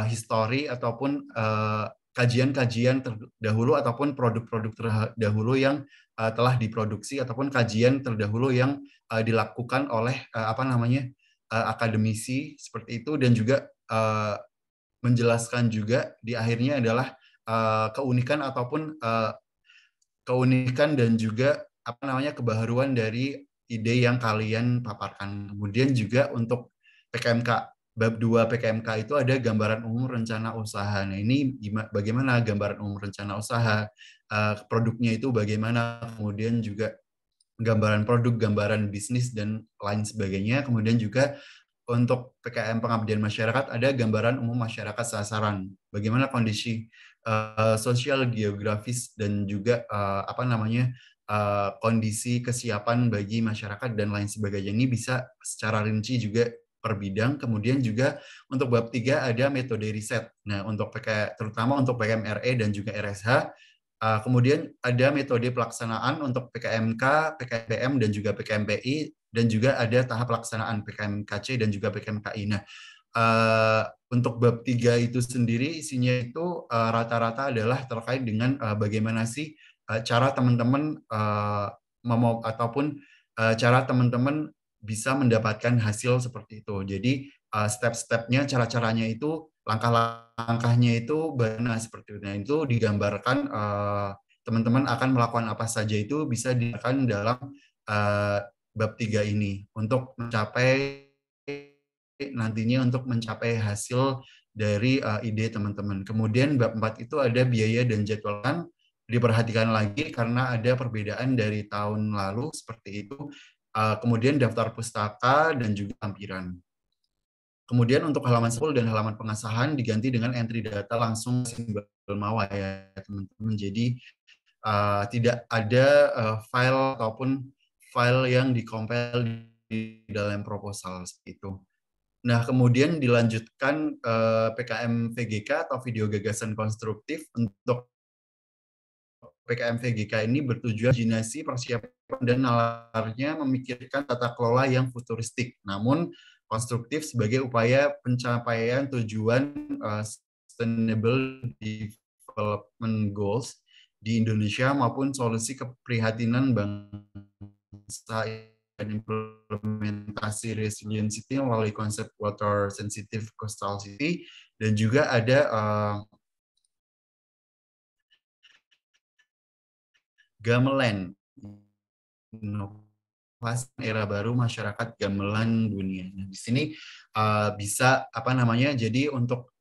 histori ataupun kajian-kajian terdahulu ataupun produk-produk terdahulu yang telah diproduksi ataupun kajian terdahulu yang dilakukan oleh apa namanya akademisi seperti itu, dan juga menjelaskan juga di akhirnya adalah keunikan ataupun keunikan dan juga apa namanya kebaharuan dari ide yang kalian paparkan. Kemudian juga untuk PKMK bab 2 PKMK itu ada gambaran umum rencana usaha. Nah, ini bagaimana gambaran umum rencana usaha, produknya itu bagaimana, kemudian juga gambaran produk, gambaran bisnis dan lain sebagainya. Kemudian juga untuk PKM pengabdian masyarakat ada gambaran umum masyarakat sasaran. Bagaimana kondisi sosial, geografis, dan juga apa namanya kondisi kesiapan bagi masyarakat dan lain sebagainya. Ini bisa secara rinci juga per bidang. Kemudian juga untuk bab 3 ada metode riset. Nah, untuk terutama untuk PKM RE dan juga RSH. Kemudian ada metode pelaksanaan untuk PKMK, PKMPM, dan juga PKMPI, dan juga ada tahap pelaksanaan PKMKC dan juga PKMKI. Nah, untuk bab 3 itu sendiri isinya itu rata-rata adalah terkait dengan bagaimana sih cara teman-teman ataupun cara teman-teman bisa mendapatkan hasil seperti itu. Jadi step-stepnya, cara-caranya itu, langkah-langkahnya itu bagaimana seperti itu. Nah, itu digambarkan teman-teman akan melakukan apa saja itu bisa dilakukan dalam bab 3 ini untuk mencapai nantinya untuk mencapai hasil dari ide teman-teman. Kemudian bab 4 itu ada biaya dan jadwalkan, diperhatikan lagi karena ada perbedaan dari tahun lalu seperti itu. Kemudian daftar pustaka dan juga lampiran. Kemudian untuk halaman 10 dan halaman pengasahan diganti dengan entry data langsung simbol mawa ya teman-teman. Jadi tidak ada file ataupun file yang dikompil di dalam proposal seperti itu. Nah, kemudian dilanjutkan PKM VGK atau video gagasan konstruktif. Untuk PKM VGK ini bertujuan imajinasi, persiapan, dan nalarnya memikirkan tata kelola yang futuristik, namun konstruktif sebagai upaya pencapaian tujuan Sustainable Development Goals di Indonesia maupun solusi keprihatinan bangsa dan implementasi resiliency melalui konsep water sensitive coastal city, dan juga ada gamelan, inovasi era baru masyarakat gamelan dunia. Nah, di sini bisa apa namanya? Jadi untuk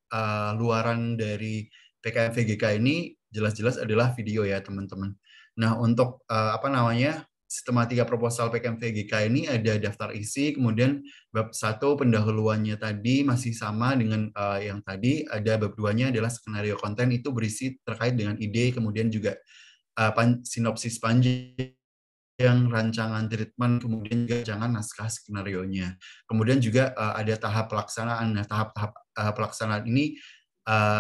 luaran dari PKM VGK ini jelas-jelas adalah video ya teman-teman. Nah, untuk apa namanya? Sistematika proposal PKM VGK ini ada daftar isi, kemudian bab 1 pendahuluannya tadi masih sama dengan yang tadi, ada bab 2-nya adalah skenario konten, itu berisi terkait dengan ide, kemudian juga sinopsis panjang, rancangan treatment, kemudian juga rancangan naskah skenario-nya. Kemudian juga ada tahap pelaksanaan. Nah, tahap-tahap pelaksanaan ini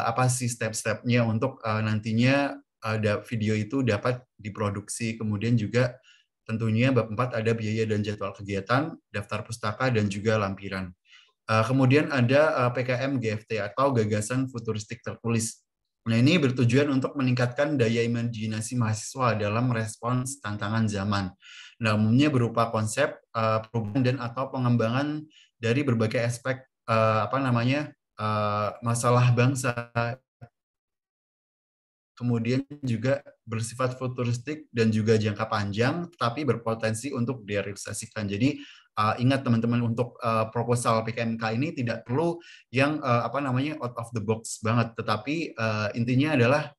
apa sih step-stepnya untuk nantinya ada video itu dapat diproduksi. Kemudian juga tentunya bab 4 ada biaya dan jadwal kegiatan, daftar pustaka, dan juga lampiran. Kemudian ada PKM GFT atau gagasan futuristik tertulis. Nah, ini bertujuan untuk meningkatkan daya imajinasi mahasiswa dalam respons tantangan zaman. Nah, umumnya berupa konsep, perubahan dan atau pengembangan dari berbagai aspek apa namanya masalah bangsa kemudian juga bersifat futuristik dan juga jangka panjang, tapi berpotensi untuk direalisasikan. Jadi ingat teman-teman, untuk proposal PKMK ini tidak perlu yang apa namanya out of the box banget, tetapi intinya adalah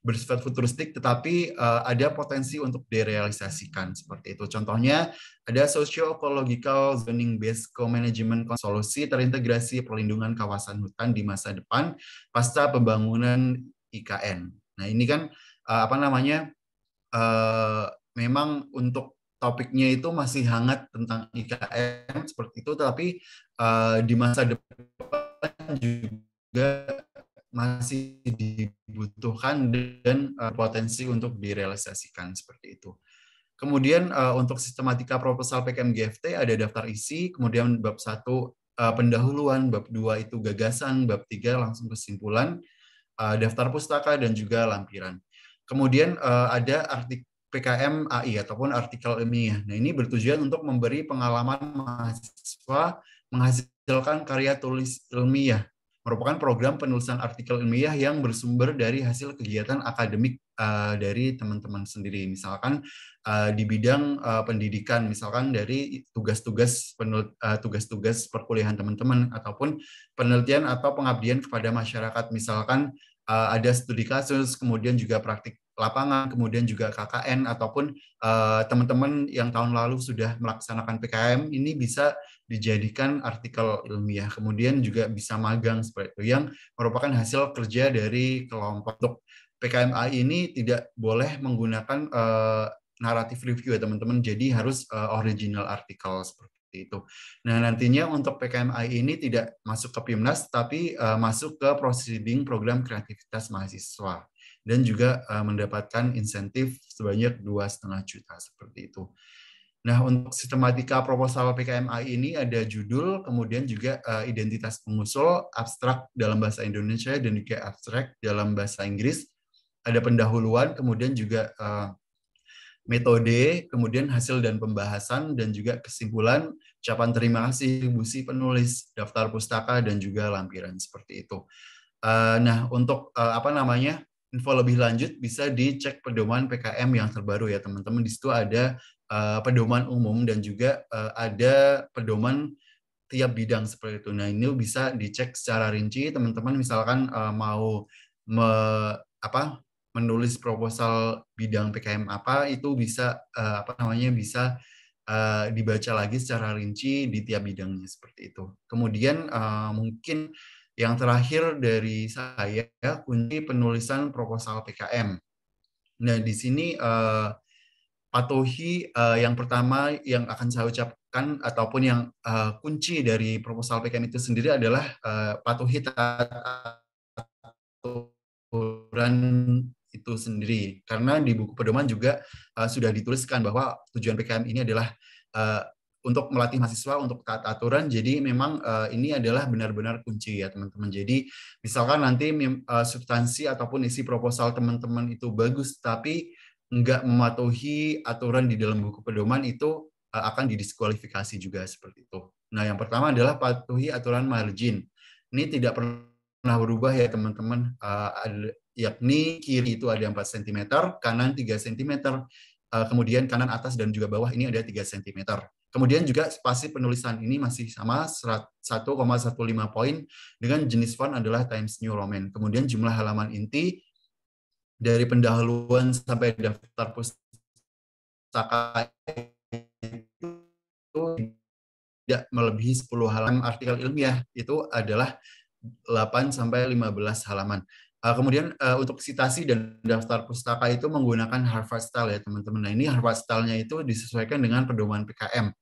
bersifat futuristik, tetapi ada potensi untuk direalisasikan seperti itu. Contohnya ada socio-ecological zoning based co-management, solusi terintegrasi perlindungan kawasan hutan di masa depan pasca pembangunan IKN. Nah ini kan apa namanya memang untuk topiknya itu masih hangat tentang IKN seperti itu, tapi di masa depan juga masih dibutuhkan dan potensi untuk direalisasikan seperti itu. Kemudian untuk sistematika proposal PKM-GFT ada daftar isi, kemudian bab 1 pendahuluan, bab 2 itu gagasan, bab 3 langsung kesimpulan, daftar pustaka dan juga lampiran. Kemudian ada artikel PKM AI ataupun artikel ilmiah. Nah, ini bertujuan untuk memberi pengalaman mahasiswa menghasilkan karya tulis ilmiah, merupakan program penulisan artikel ilmiah yang bersumber dari hasil kegiatan akademik dari teman-teman sendiri. Misalkan di bidang pendidikan, misalkan dari tugas-tugas perkuliahan teman-teman, ataupun penelitian atau pengabdian kepada masyarakat. Misalkan ada studi kasus, kemudian juga praktik lapangan, kemudian juga KKN, ataupun teman-teman yang tahun lalu sudah melaksanakan PKM, ini bisa dijadikan artikel ilmiah. Kemudian juga bisa magang seperti itu, yang merupakan hasil kerja dari kelompok. Untuk PKMI ini tidak boleh menggunakan naratif review ya teman-teman, jadi harus original artikel seperti itu. Nah nantinya untuk PKMI ini tidak masuk ke PIMNAS, tapi masuk ke proceeding program kreativitas mahasiswa dan juga mendapatkan insentif sebanyak 2,5 juta seperti itu. Nah, untuk sistematika proposal PKMI ini ada judul, kemudian juga identitas pengusul, abstrak dalam bahasa Indonesia dan juga abstrak dalam bahasa Inggris. Ada pendahuluan, kemudian juga metode, kemudian hasil dan pembahasan, dan juga kesimpulan, ucapan terima kasih, kontribusi penulis, daftar pustaka, dan juga lampiran seperti itu. Nah, untuk apa namanya info lebih lanjut bisa dicek pedoman PKM yang terbaru ya teman-teman. Di situ ada pedoman umum dan juga ada pedoman tiap bidang seperti itu. Nah, ini bisa dicek secara rinci teman-teman. Misalkan mau menulis proposal bidang PKM apa, itu bisa apa namanya bisa dibaca lagi secara rinci di tiap bidangnya seperti itu. Kemudian mungkin yang terakhir dari saya, kunci penulisan proposal PKM. Nah, di sini patuhi yang pertama yang akan saya ucapkan ataupun yang kunci dari proposal PKM itu sendiri adalah patuhi aturan itu sendiri. Karena di buku pedoman juga sudah dituliskan bahwa tujuan PKM ini adalah untuk melatih mahasiswa untuk taat aturan. Jadi memang ini adalah benar-benar kunci ya teman-teman. Jadi misalkan nanti substansi ataupun isi proposal teman-teman itu bagus, tapi nggak mematuhi aturan di dalam buku pedoman, itu akan didiskualifikasi juga seperti itu. Nah, yang pertama adalah patuhi aturan margin. Ini tidak pernah berubah ya teman-teman, yakni kiri itu ada 4 cm, kanan 3 cm, kemudian kanan atas dan juga bawah ini ada 3 cm. Kemudian juga spasi penulisan ini masih sama 1,15 poin dengan jenis font adalah Times New Roman. Kemudian jumlah halaman inti dari pendahuluan sampai daftar pustaka itu tidak melebihi 10 halaman. Artikel ilmiah itu adalah 8 sampai 15 halaman. Kemudian untuk citasi dan daftar pustaka itu menggunakan Harvard Style ya teman-teman. Nah, ini Harvard Style-nya itu disesuaikan dengan pedoman PKM.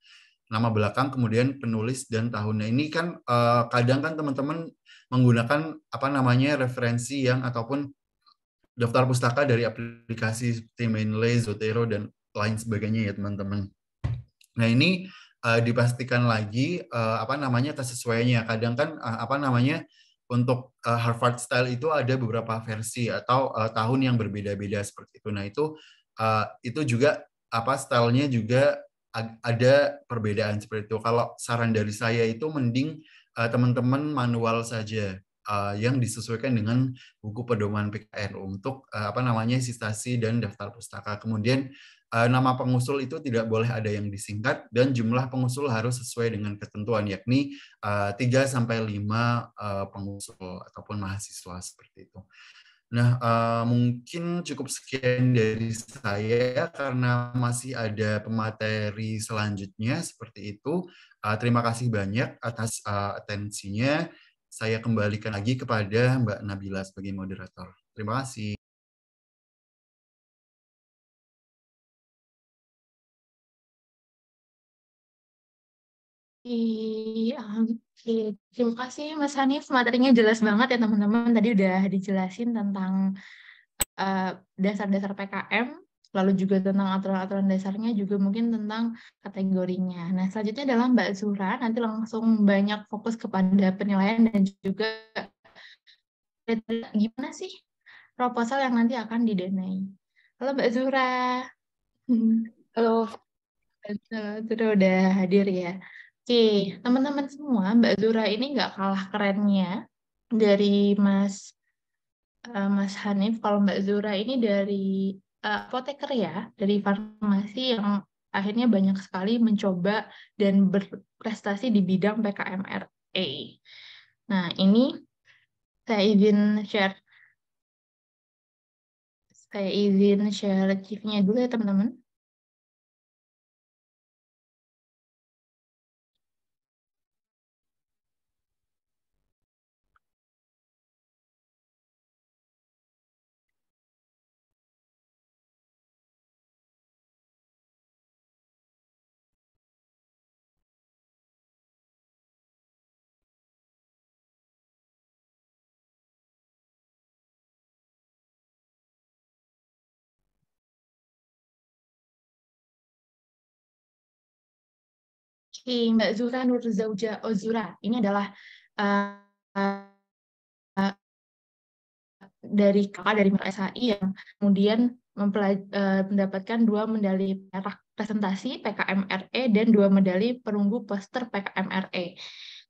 Nama belakang, kemudian penulis dan tahunnya. Ini kan kadang kan teman-teman menggunakan apa namanya referensi yang ataupun daftar pustaka dari aplikasi seperti Mendeley, Zotero, dan lain sebagainya ya teman-teman. Nah, ini dipastikan lagi apa namanya kesesuaiannya. Kadang kan apa namanya untuk Harvard Style itu ada beberapa versi atau tahun yang berbeda-beda seperti itu. Nah, itu juga apa stylenya juga ada perbedaan seperti itu. Kalau saran dari saya itu mending teman-teman manual saja. yang disesuaikan dengan buku pedoman PKN untuk sistasi dan daftar pustaka. Kemudian nama pengusul itu tidak boleh ada yang disingkat dan jumlah pengusul harus sesuai dengan ketentuan, yakni 3 sampai 5 pengusul ataupun mahasiswa seperti itu. Nah, mungkin cukup sekian dari saya karena masih ada pemateri selanjutnya seperti itu. Terima kasih banyak atas atensinya. Saya kembalikan lagi kepada Mbak Nabila sebagai moderator. Terima kasih. Iya, oke. Terima kasih Mas Hanif, materinya jelas banget ya teman-teman. Tadi udah dijelasin tentang eh, dasar-dasar PKM, lalu juga tentang aturan-aturan dasarnya, juga mungkin tentang kategorinya. Nah, selanjutnya adalah Mbak Zura, nanti langsung banyak fokus kepada penilaian dan juga gimana sih proposal yang nanti akan didanai. Halo Mbak Zura. Halo. Zura udah hadir ya. Oke, teman-teman semua, Mbak Zura ini nggak kalah kerennya dari Mas Mas Hanif. Kalau Mbak Zura ini dari apoteker ya, dari farmasi yang akhirnya banyak sekali mencoba dan berprestasi di bidang PKMRE. Nah, ini saya izin share, chiefnya dulu ya teman-teman. Oke, Mbak Zura Nur Zauja Ozura. Ini adalah uh, dari kakak dari SHI yang kemudian mendapatkan 2 medali perak presentasi PKMRE dan 2 medali perunggu poster PKMRE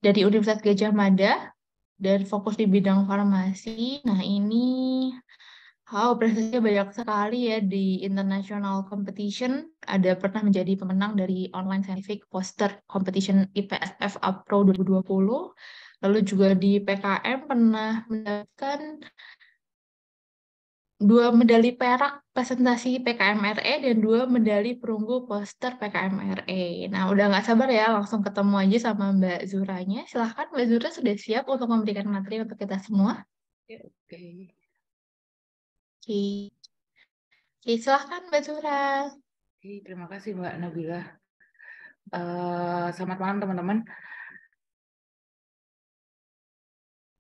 dari Universitas Gajah Mada dan fokus di bidang farmasi. Nah, ini prestasinya banyak sekali ya di international competition. Ada pernah menjadi pemenang dari Online Scientific Poster Competition IPSF Pro 2020. Lalu juga di PKM pernah mendapatkan 2 medali perak presentasi PKMRE dan 2 medali perunggu poster PKMRE. Nah, udah nggak sabar ya, langsung ketemu aja sama Mbak Zuranya. Silahkan Mbak Zura sudah siap untuk memberikan materi untuk kita semua. Oke. Oke, Oke, silahkan Mbak Zura. Oke, terima kasih Mbak Nabila. Selamat malam teman-teman.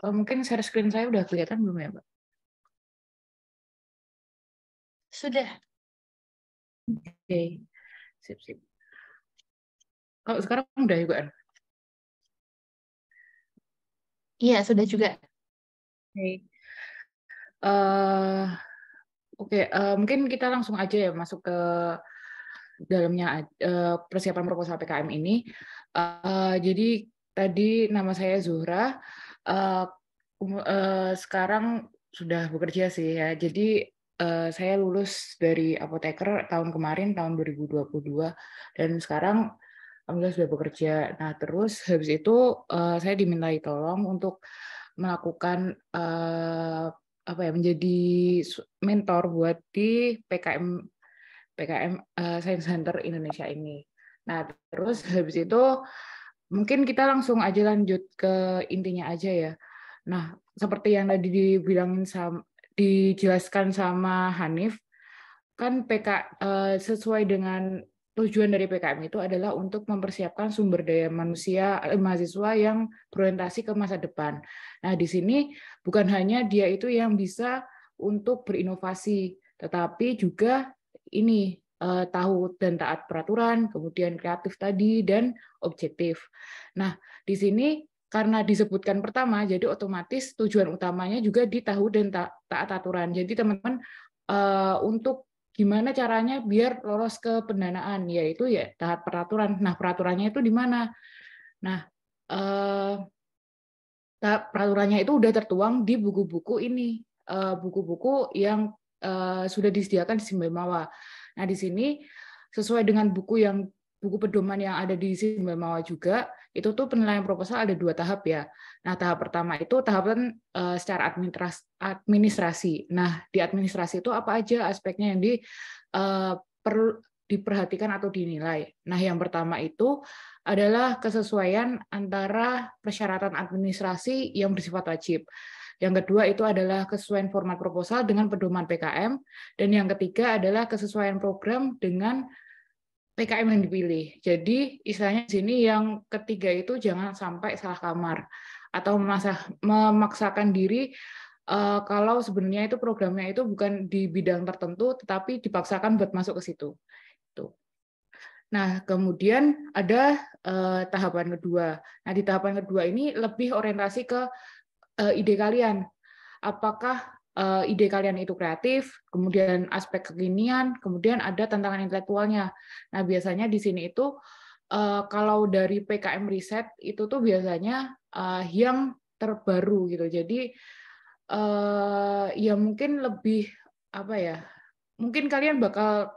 Mungkin share screen saya udah kelihatan belum ya, Mbak? Sudah. Oke, sip. Kalau sekarang udah juga kan? Iya, sudah juga. Oke. Oke, mungkin kita langsung aja ya masuk ke dalamnya persiapan proposal PKM ini. Jadi tadi nama saya Zuhra. Sekarang sudah bekerja sih ya. Jadi saya lulus dari apoteker tahun kemarin, tahun 2022, dan sekarang alhamdulillah sudah bekerja. Nah, terus habis itu saya dimintai tolong untuk melakukan menjadi mentor buat di PKM Science Center Indonesia ini. Nah, terus habis itu mungkin kita langsung aja lanjut ke intinya aja ya. Nah, seperti yang tadi dijelaskan sama Hanif, kan sesuai dengan tujuan dari PKM itu adalah untuk mempersiapkan sumber daya manusia mahasiswa yang berorientasi ke masa depan. Nah, di sini bukan hanya dia itu yang bisa untuk berinovasi, tetapi juga ini tahu dan taat peraturan, kemudian kreatif tadi, dan objektif. Nah, di sini karena disebutkan pertama, jadi otomatis tujuan utamanya juga di tahu dan taat aturan. Jadi teman-teman untuk gimana caranya biar lolos ke pendanaan, yaitu ya taat peraturan. Nah, peraturannya itu di mana? Nah, peraturannya itu udah tertuang di buku-buku ini, buku-buku yang sudah disediakan di Simbawa. Nah, di sini sesuai dengan buku pedoman yang ada di Simbawa juga, itu tuh penilaian proposal ada 2 tahap ya. Nah, tahap pertama itu tahapan secara administrasi. Nah, di administrasi itu apa aja aspeknya yang perlu diperhatikan atau dinilai. Nah, yang pertama itu adalah kesesuaian antara persyaratan administrasi yang bersifat wajib. Yang kedua itu adalah kesesuaian format proposal dengan pedoman PKM, dan yang ketiga adalah kesesuaian program dengan PKM yang dipilih. Jadi istilahnya di sini yang ketiga itu jangan sampai salah kamar atau memaksakan diri kalau sebenarnya itu programnya itu bukan di bidang tertentu, tetapi dipaksakan buat masuk ke situ. Nah, kemudian ada tahapan kedua. Nah, di tahapan kedua ini lebih orientasi ke ide kalian. Apakah ide kalian itu kreatif, kemudian aspek kekinian, kemudian ada tantangan intelektualnya. Nah, biasanya di sini itu kalau dari PKM riset itu tuh biasanya yang terbaru gitu. Jadi ya mungkin lebih apa ya? Mungkin kalian bakal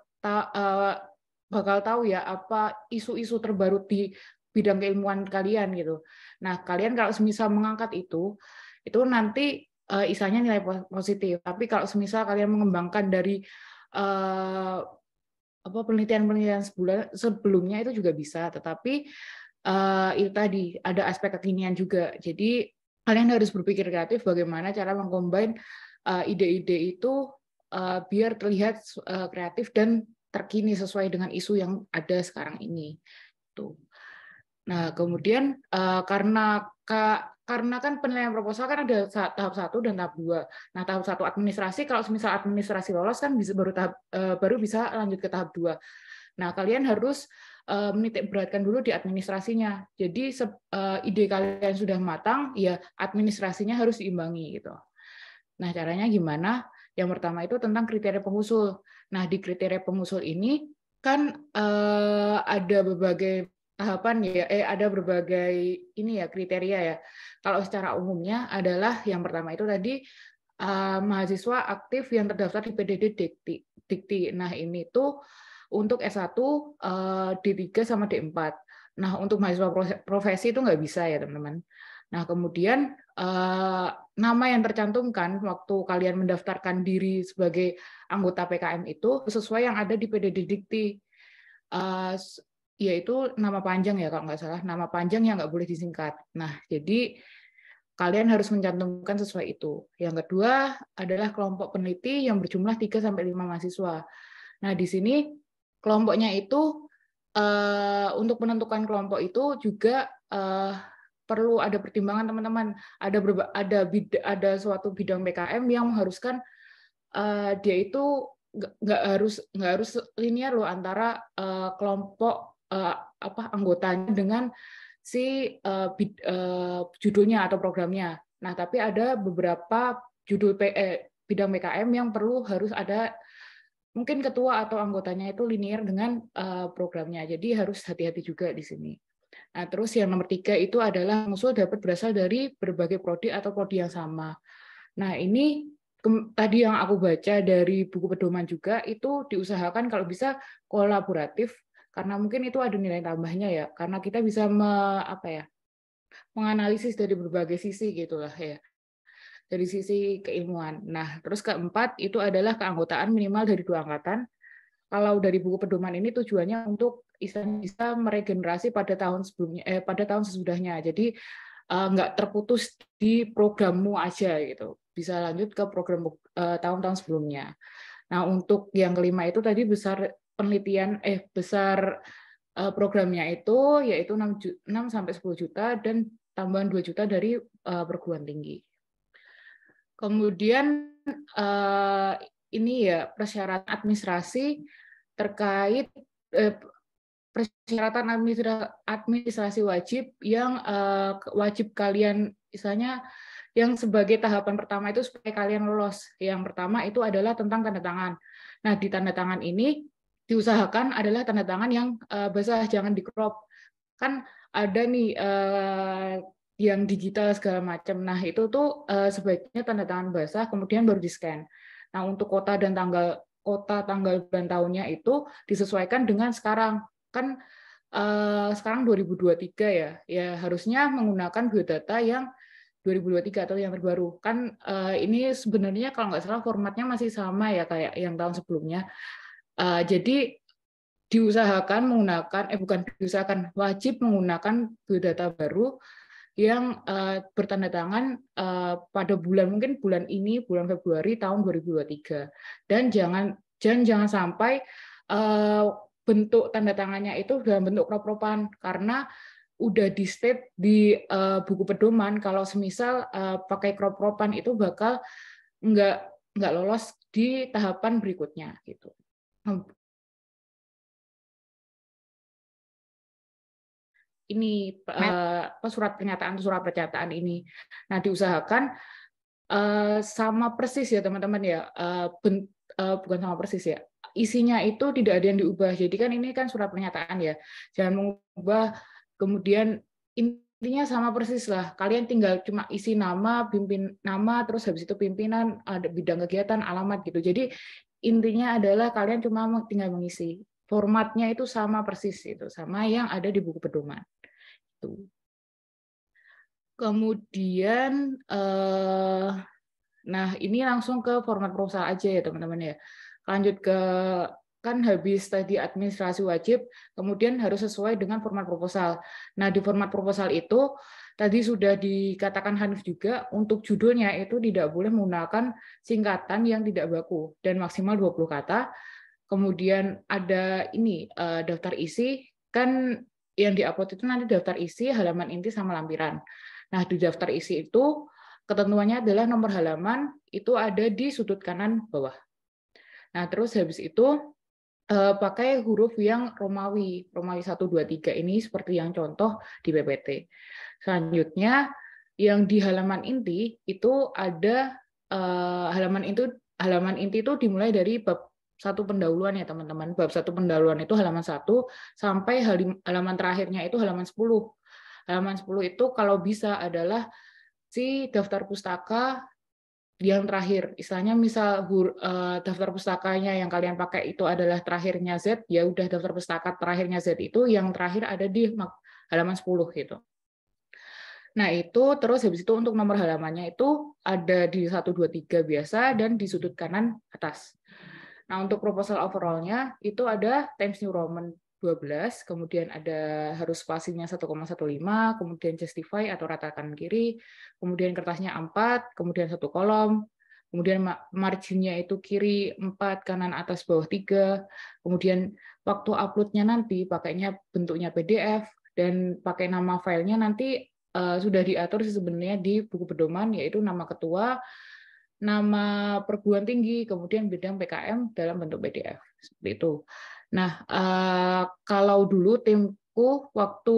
tahu ya apa isu-isu terbaru di bidang keilmuan kalian gitu. Nah, kalian kalau semisal mengangkat itu nanti isanya nilai positif. Tapi kalau semisal kalian mengembangkan dari penelitian-penelitian sebelumnya itu juga bisa. Tetapi itu tadi ada aspek kekinian juga. Jadi kalian harus berpikir kreatif bagaimana cara mengcombine ide-ide itu biar terlihat kreatif dan terkini sesuai dengan isu yang ada sekarang ini. Tuh. Nah, kemudian karena kan penilaian proposal kan ada tahap 1 dan tahap 2. Nah, tahap 1 administrasi, kalau misal administrasi lolos kan baru bisa lanjut ke tahap 2. Nah, kalian harus menitik beratkan dulu di administrasinya. Jadi ide kalian sudah matang, ya administrasinya harus diimbangi gitu. Nah, caranya gimana? Yang pertama itu tentang kriteria pengusul. Nah, di kriteria pengusul ini kan ada berbagai tahapan ya, ada berbagai ini ya kriteria ya. Kalau secara umumnya adalah yang pertama itu tadi mahasiswa aktif yang terdaftar di PDD Dikti. Nah, ini tuh untuk S1, D3 sama D4. Nah, untuk mahasiswa profesi itu nggak bisa ya, teman-teman. Nah, kemudian nama yang tercantumkan waktu kalian mendaftarkan diri sebagai anggota PKM itu sesuai yang ada di PDD Dikti, yaitu nama panjang ya kalau nggak salah, nama panjang yang nggak boleh disingkat. Nah, jadi kalian harus mencantumkan sesuai itu. Yang kedua adalah kelompok peneliti yang berjumlah 3-5 mahasiswa. Nah, di sini kelompoknya itu untuk menentukan kelompok itu juga perlu ada pertimbangan teman-teman. Ada suatu bidang PKM yang mengharuskan dia itu nggak harus linear loh antara kelompok anggotanya dengan si judulnya atau programnya. Nah, tapi ada beberapa bidang PKM yang harus ada mungkin ketua atau anggotanya itu linear dengan programnya. Jadi harus hati-hati juga di sini. Nah, terus yang nomor 3 itu adalah pengusul dapat berasal dari berbagai prodi atau prodi yang sama. Nah, ini tadi yang aku baca dari buku pedoman juga, itu diusahakan kalau bisa kolaboratif, karena mungkin itu ada nilai tambahnya ya, karena kita bisa menganalisis dari berbagai sisi gitulah ya, dari sisi keilmuan. Nah, terus keempat itu adalah keanggotaan minimal dari 2 angkatan. Kalau dari buku pedoman ini tujuannya untuk bisa meregenerasi pada tahun sesudahnya. Jadi nggak terputus di programmu aja gitu. Bisa lanjut ke program tahun-tahun sebelumnya. Nah, untuk yang kelima itu tadi besar programnya itu yaitu 6-10 juta dan tambahan 2 juta dari perguruan tinggi. Kemudian ini ya persyaratan administrasi terkait persyaratan administrasi wajib yang wajib kalian misalnya yang sebagai tahapan pertama itu supaya kalian lolos. Yang pertama itu adalah tentang tanda tangan. Nah, di tanda tangan ini diusahakan adalah tanda tangan yang basah, jangan di crop. Kan ada nih yang digital segala macam. Nah, itu tuh sebaiknya tanda tangan basah kemudian baru di-scan. Nah, untuk kota tanggal bulan tahunnya itu disesuaikan dengan sekarang. Kan sekarang 2023 ya. Ya harusnya menggunakan biodata yang 2023 atau yang terbaru. Kan ini sebenarnya kalau nggak salah formatnya masih sama ya kayak yang tahun sebelumnya. Jadi diusahakan wajib menggunakan biodata baru yang bertanda tangan pada mungkin bulan ini, bulan Februari tahun 2023. Dan jangan sampai bentuk tanda tangannya itu dalam bentuk crop-cropan, karena udah di state di buku pedoman kalau semisal pakai crop-cropan itu bakal nggak lolos di tahapan berikutnya gitu. Ini surat pernyataan ini. Nah, diusahakan sama persis ya teman-teman ya, bukan sama persis ya, isinya itu tidak ada yang diubah. Jadi kan ini kan surat pernyataan ya, jangan mengubah, kemudian intinya sama persis lah. Kalian tinggal cuma isi nama, terus habis itu pimpinan, ada bidang kegiatan, alamat gitu. Jadi intinya adalah kalian cuma tinggal mengisi. Formatnya itu sama persis itu, sama yang ada di buku pedoman. Kemudian, nah ini langsung ke format proposal aja ya teman-teman ya. Lanjut ke, kan habis tadi administrasi wajib, kemudian harus sesuai dengan format proposal. Nah di format proposal itu, tadi sudah dikatakan Hanif juga, untuk judulnya itu tidak boleh menggunakan singkatan yang tidak baku, dan maksimal 20 kata. Kemudian ada ini, daftar isi, kan yang diupload itu nanti daftar isi, halaman inti, sama lampiran. Nah, di daftar isi itu ketentuannya adalah nomor halaman itu ada di sudut kanan bawah. Nah, terus habis itu pakai huruf yang Romawi 1, 2, 3 ini seperti yang contoh di PPT. Selanjutnya yang di halaman inti itu ada halaman inti itu dimulai dari bab 1 pendahuluan ya teman-teman. Bab 1 pendahuluan itu halaman 1 sampai halaman terakhirnya itu halaman 10. Halaman 10 itu kalau bisa adalah si daftar pustaka yang terakhir. Istilahnya misal daftar pustakanya yang kalian pakai itu adalah terakhirnya Z, ya udah daftar pustaka terakhirnya Z itu yang terakhir ada di halaman 10 gitu. Nah, itu terus habis itu untuk nomor halamannya itu ada di 1, 2, 3 biasa dan di sudut kanan atas. Nah, untuk proposal overall-nya itu ada Times New Roman 12, kemudian ada harus spasinya 1,15, kemudian justify atau rata kanan kiri, kemudian kertasnya 4, kemudian 1 kolom, kemudian marginnya itu kiri 4, kanan atas bawah 3, kemudian waktu upload-nya nanti pakainya bentuknya PDF, dan pakai nama filenya nanti sudah diatur sebenarnya di buku pedoman, yaitu nama ketua, nama perguruan tinggi, kemudian bidang PKM dalam bentuk PDF. Seperti itu. Nah, kalau dulu timku waktu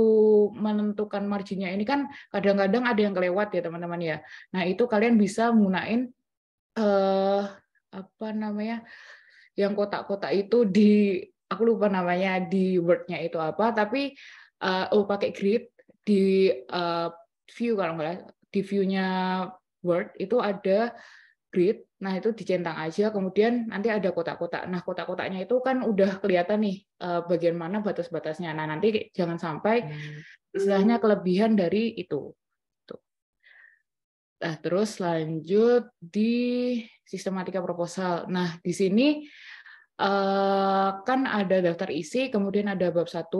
menentukan marginnya ini kan kadang-kadang ada yang kelewat ya teman-teman ya. Nah, itu kalian bisa menggunakan apa namanya, yang kotak-kotak itu di, aku lupa namanya di Word-nya itu apa, tapi pakai grid di view, kalau nggak di view-nya Word itu ada grid, nah itu dicentang aja, kemudian nanti ada kotak-kotak. Nah, kotak-kotaknya itu kan udah kelihatan nih bagian mana batas-batasnya. Nah, nanti jangan sampai istilahnya kelebihan dari itu. Nah, terus lanjut di sistematika proposal. Nah, di sini kan ada daftar isi, kemudian ada bab 1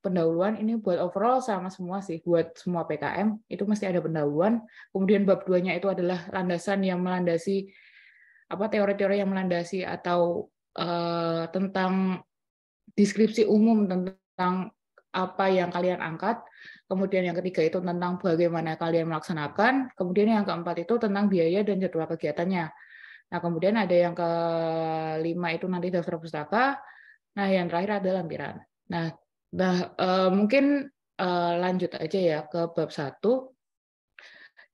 pendahuluan, ini buat overall sama semua sih, buat semua PKM itu mesti ada pendahuluan. Kemudian bab 2-nya itu adalah landasan yang melandasi apa, teori-teori yang melandasi atau tentang deskripsi umum tentang apa yang kalian angkat. Kemudian yang ketiga itu tentang bagaimana kalian melaksanakan. Kemudian yang keempat itu tentang biaya dan jadwal kegiatannya. Nah, kemudian ada yang kelima itu nanti daftar pustaka. Nah, yang terakhir adalah lampiran. Nah, mungkin lanjut aja ya ke bab 1.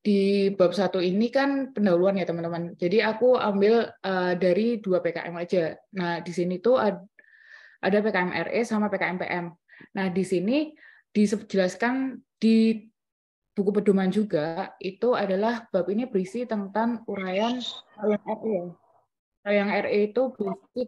Di bab 1 ini kan pendahuluan ya teman-teman. Jadi aku ambil dari 2 PKM aja. Nah, di sini tuh ada PKM RE sama PKM PM. Nah, di sini dijelaskan di buku pedoman juga, itu adalah bab ini berisi tentang uraian yang RE. Yang RE itu berisi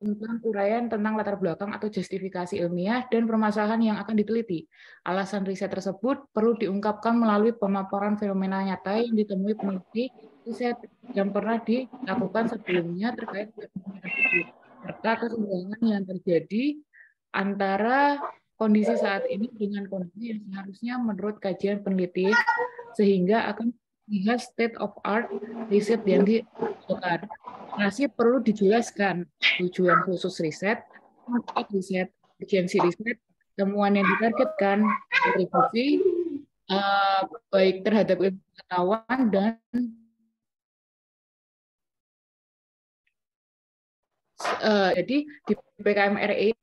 tentang uraian tentang latar belakang atau justifikasi ilmiah dan permasalahan yang akan diteliti. Alasan riset tersebut perlu diungkapkan melalui pemaparan fenomena nyata yang ditemui peneliti riset yang pernah dilakukan sebelumnya terkait fenomena tersebut, serta kesenjangan yang terjadi antara kondisi saat ini dengan kondisi yang seharusnya menurut kajian peneliti, sehingga akan melihat state of art riset yang dilakukan. Masih perlu dijelaskan tujuan khusus riset, manfaat riset, urgensi riset, temuan yang ditargetkan, kontribusi baik terhadap ilmu pengetahuan dan jadi di PKM RE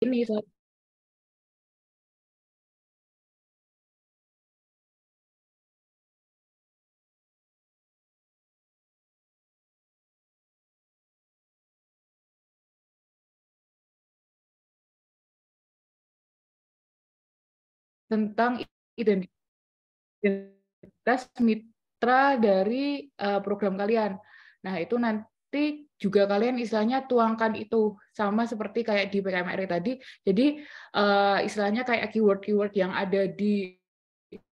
ini tentang identitas mitra dari program kalian. Nah, itu nanti juga kalian istilahnya tuangkan itu sama seperti kayak di PKMRI tadi. Jadi istilahnya kayak keyword-keyword yang ada di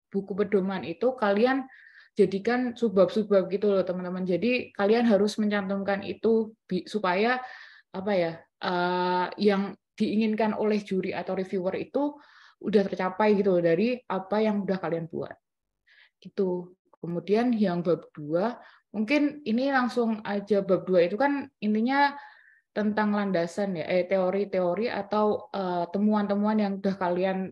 buku pedoman itu kalian jadikan subbab-subbab gitu loh teman-teman. Jadi kalian harus mencantumkan itu supaya apa ya yang diinginkan oleh juri atau reviewer itu udah tercapai gitu loh dari apa yang udah kalian buat. Gitu. Kemudian yang bab 2, mungkin ini langsung aja bab 2 itu kan intinya tentang landasan ya, teori-teori atau temuan-temuan yang udah kalian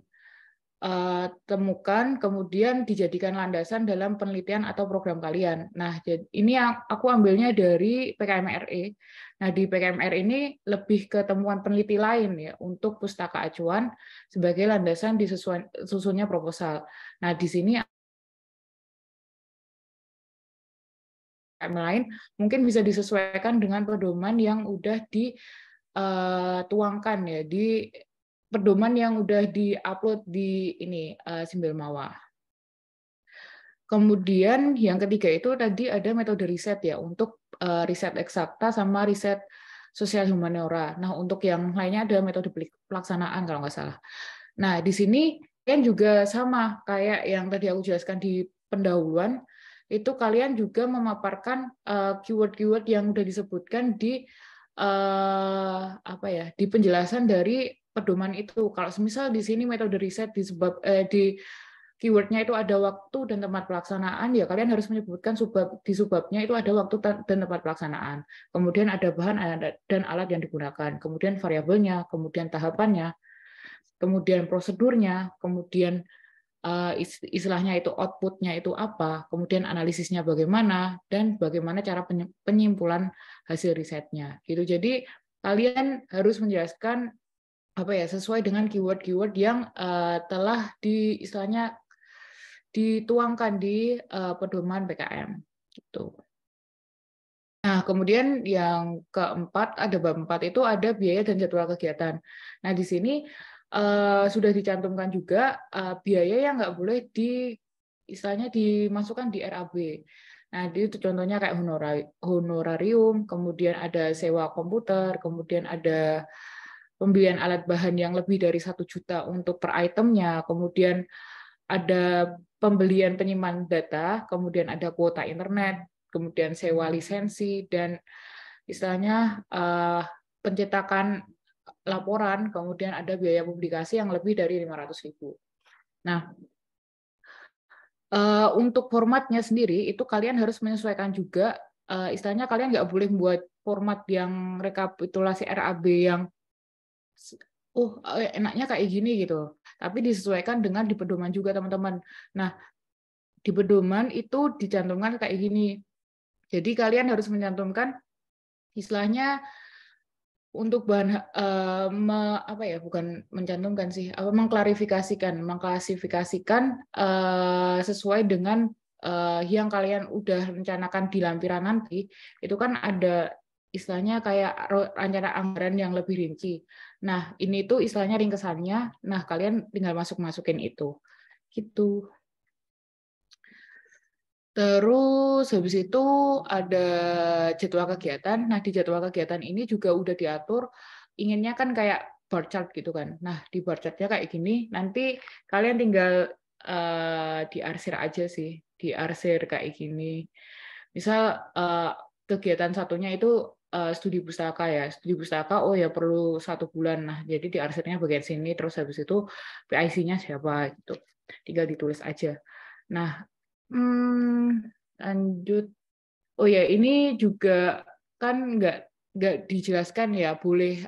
temukan, kemudian dijadikan landasan dalam penelitian atau program kalian. Nah, ini yang aku ambilnya dari PKMRE. Nah, di PKMRE ini lebih ke temuan peneliti lain ya untuk pustaka acuan sebagai landasan disusunnya proposal. Nah, di sini lain mungkin bisa disesuaikan dengan pedoman yang udah dituangkan ya di pedoman yang udah diupload di ini Simbel Mawar. Kemudian yang ketiga itu tadi ada metode riset ya untuk riset eksakta sama riset sosial humaniora. Nah, untuk yang lainnya ada metode pelaksanaan kalau nggak salah. Nah, di sini kan juga sama kayak yang tadi aku jelaskan di pendahuluan, itu kalian juga memaparkan keyword-keyword yang udah disebutkan di apa ya, di penjelasan dari pedoman itu. Kalau semisal di sini metode riset di keywordnya itu ada waktu dan tempat pelaksanaan, ya kalian harus menyebutkan di subbabnya itu ada waktu dan tempat pelaksanaan. Kemudian ada bahan dan alat yang digunakan, kemudian variabelnya, kemudian tahapannya, kemudian prosedurnya, kemudian istilahnya itu outputnya itu apa, kemudian analisisnya bagaimana, dan bagaimana cara penyimpulan hasil risetnya. Gitu. Jadi kalian harus menjelaskan apa ya sesuai dengan keyword-keyword yang telah istilahnya dituangkan di pedoman PKM. Gitu. Nah, kemudian yang keempat, ada bab 4 itu ada biaya dan jadwal kegiatan. Nah, di sini sudah dicantumkan juga biaya yang nggak boleh istilahnya dimasukkan di RAB. Nah, itu contohnya kayak honorarium, kemudian ada sewa komputer, kemudian ada pembelian alat bahan yang lebih dari 1 juta untuk per itemnya, kemudian ada pembelian penyimpan data, kemudian ada kuota internet, kemudian sewa lisensi, dan istilahnya pencetakan laporan, kemudian ada biaya publikasi yang lebih dari 500.000. Nah, untuk formatnya sendiri, itu kalian harus menyesuaikan juga, istilahnya kalian nggak boleh buat format yang rekapitulasi RAB yang enaknya kayak gini gitu. Tapi disesuaikan dengan di pedoman juga, teman-teman. Nah, di pedoman itu dicantumkan kayak gini. Jadi kalian harus mencantumkan istilahnya untuk bahan apa ya, bukan mencantumkan sih, mengklasifikasikan sesuai dengan yang kalian udah rencanakan di lampiran nanti, itu kan ada istilahnya kayak rencana anggaran yang lebih rinci. Nah, ini tuh istilahnya ringkesannya. Nah, kalian tinggal masukin itu. Gitu. Terus habis itu ada jadwal kegiatan. Nah, di jadwal kegiatan ini juga udah diatur, inginnya kan kayak bar chart gitu kan. Nah, di bar chartnya kayak gini, nanti kalian tinggal diarsir aja sih, diarsir kayak gini. Misal kegiatan satunya itu studi pustaka ya. Studi pustaka, oh ya perlu 1 bulan. Nah, jadi diarsirnya bagian sini, terus habis itu PIC-nya siapa gitu. Tinggal ditulis aja. Nah, lanjut. Oh ya, ini juga kan nggak dijelaskan ya, boleh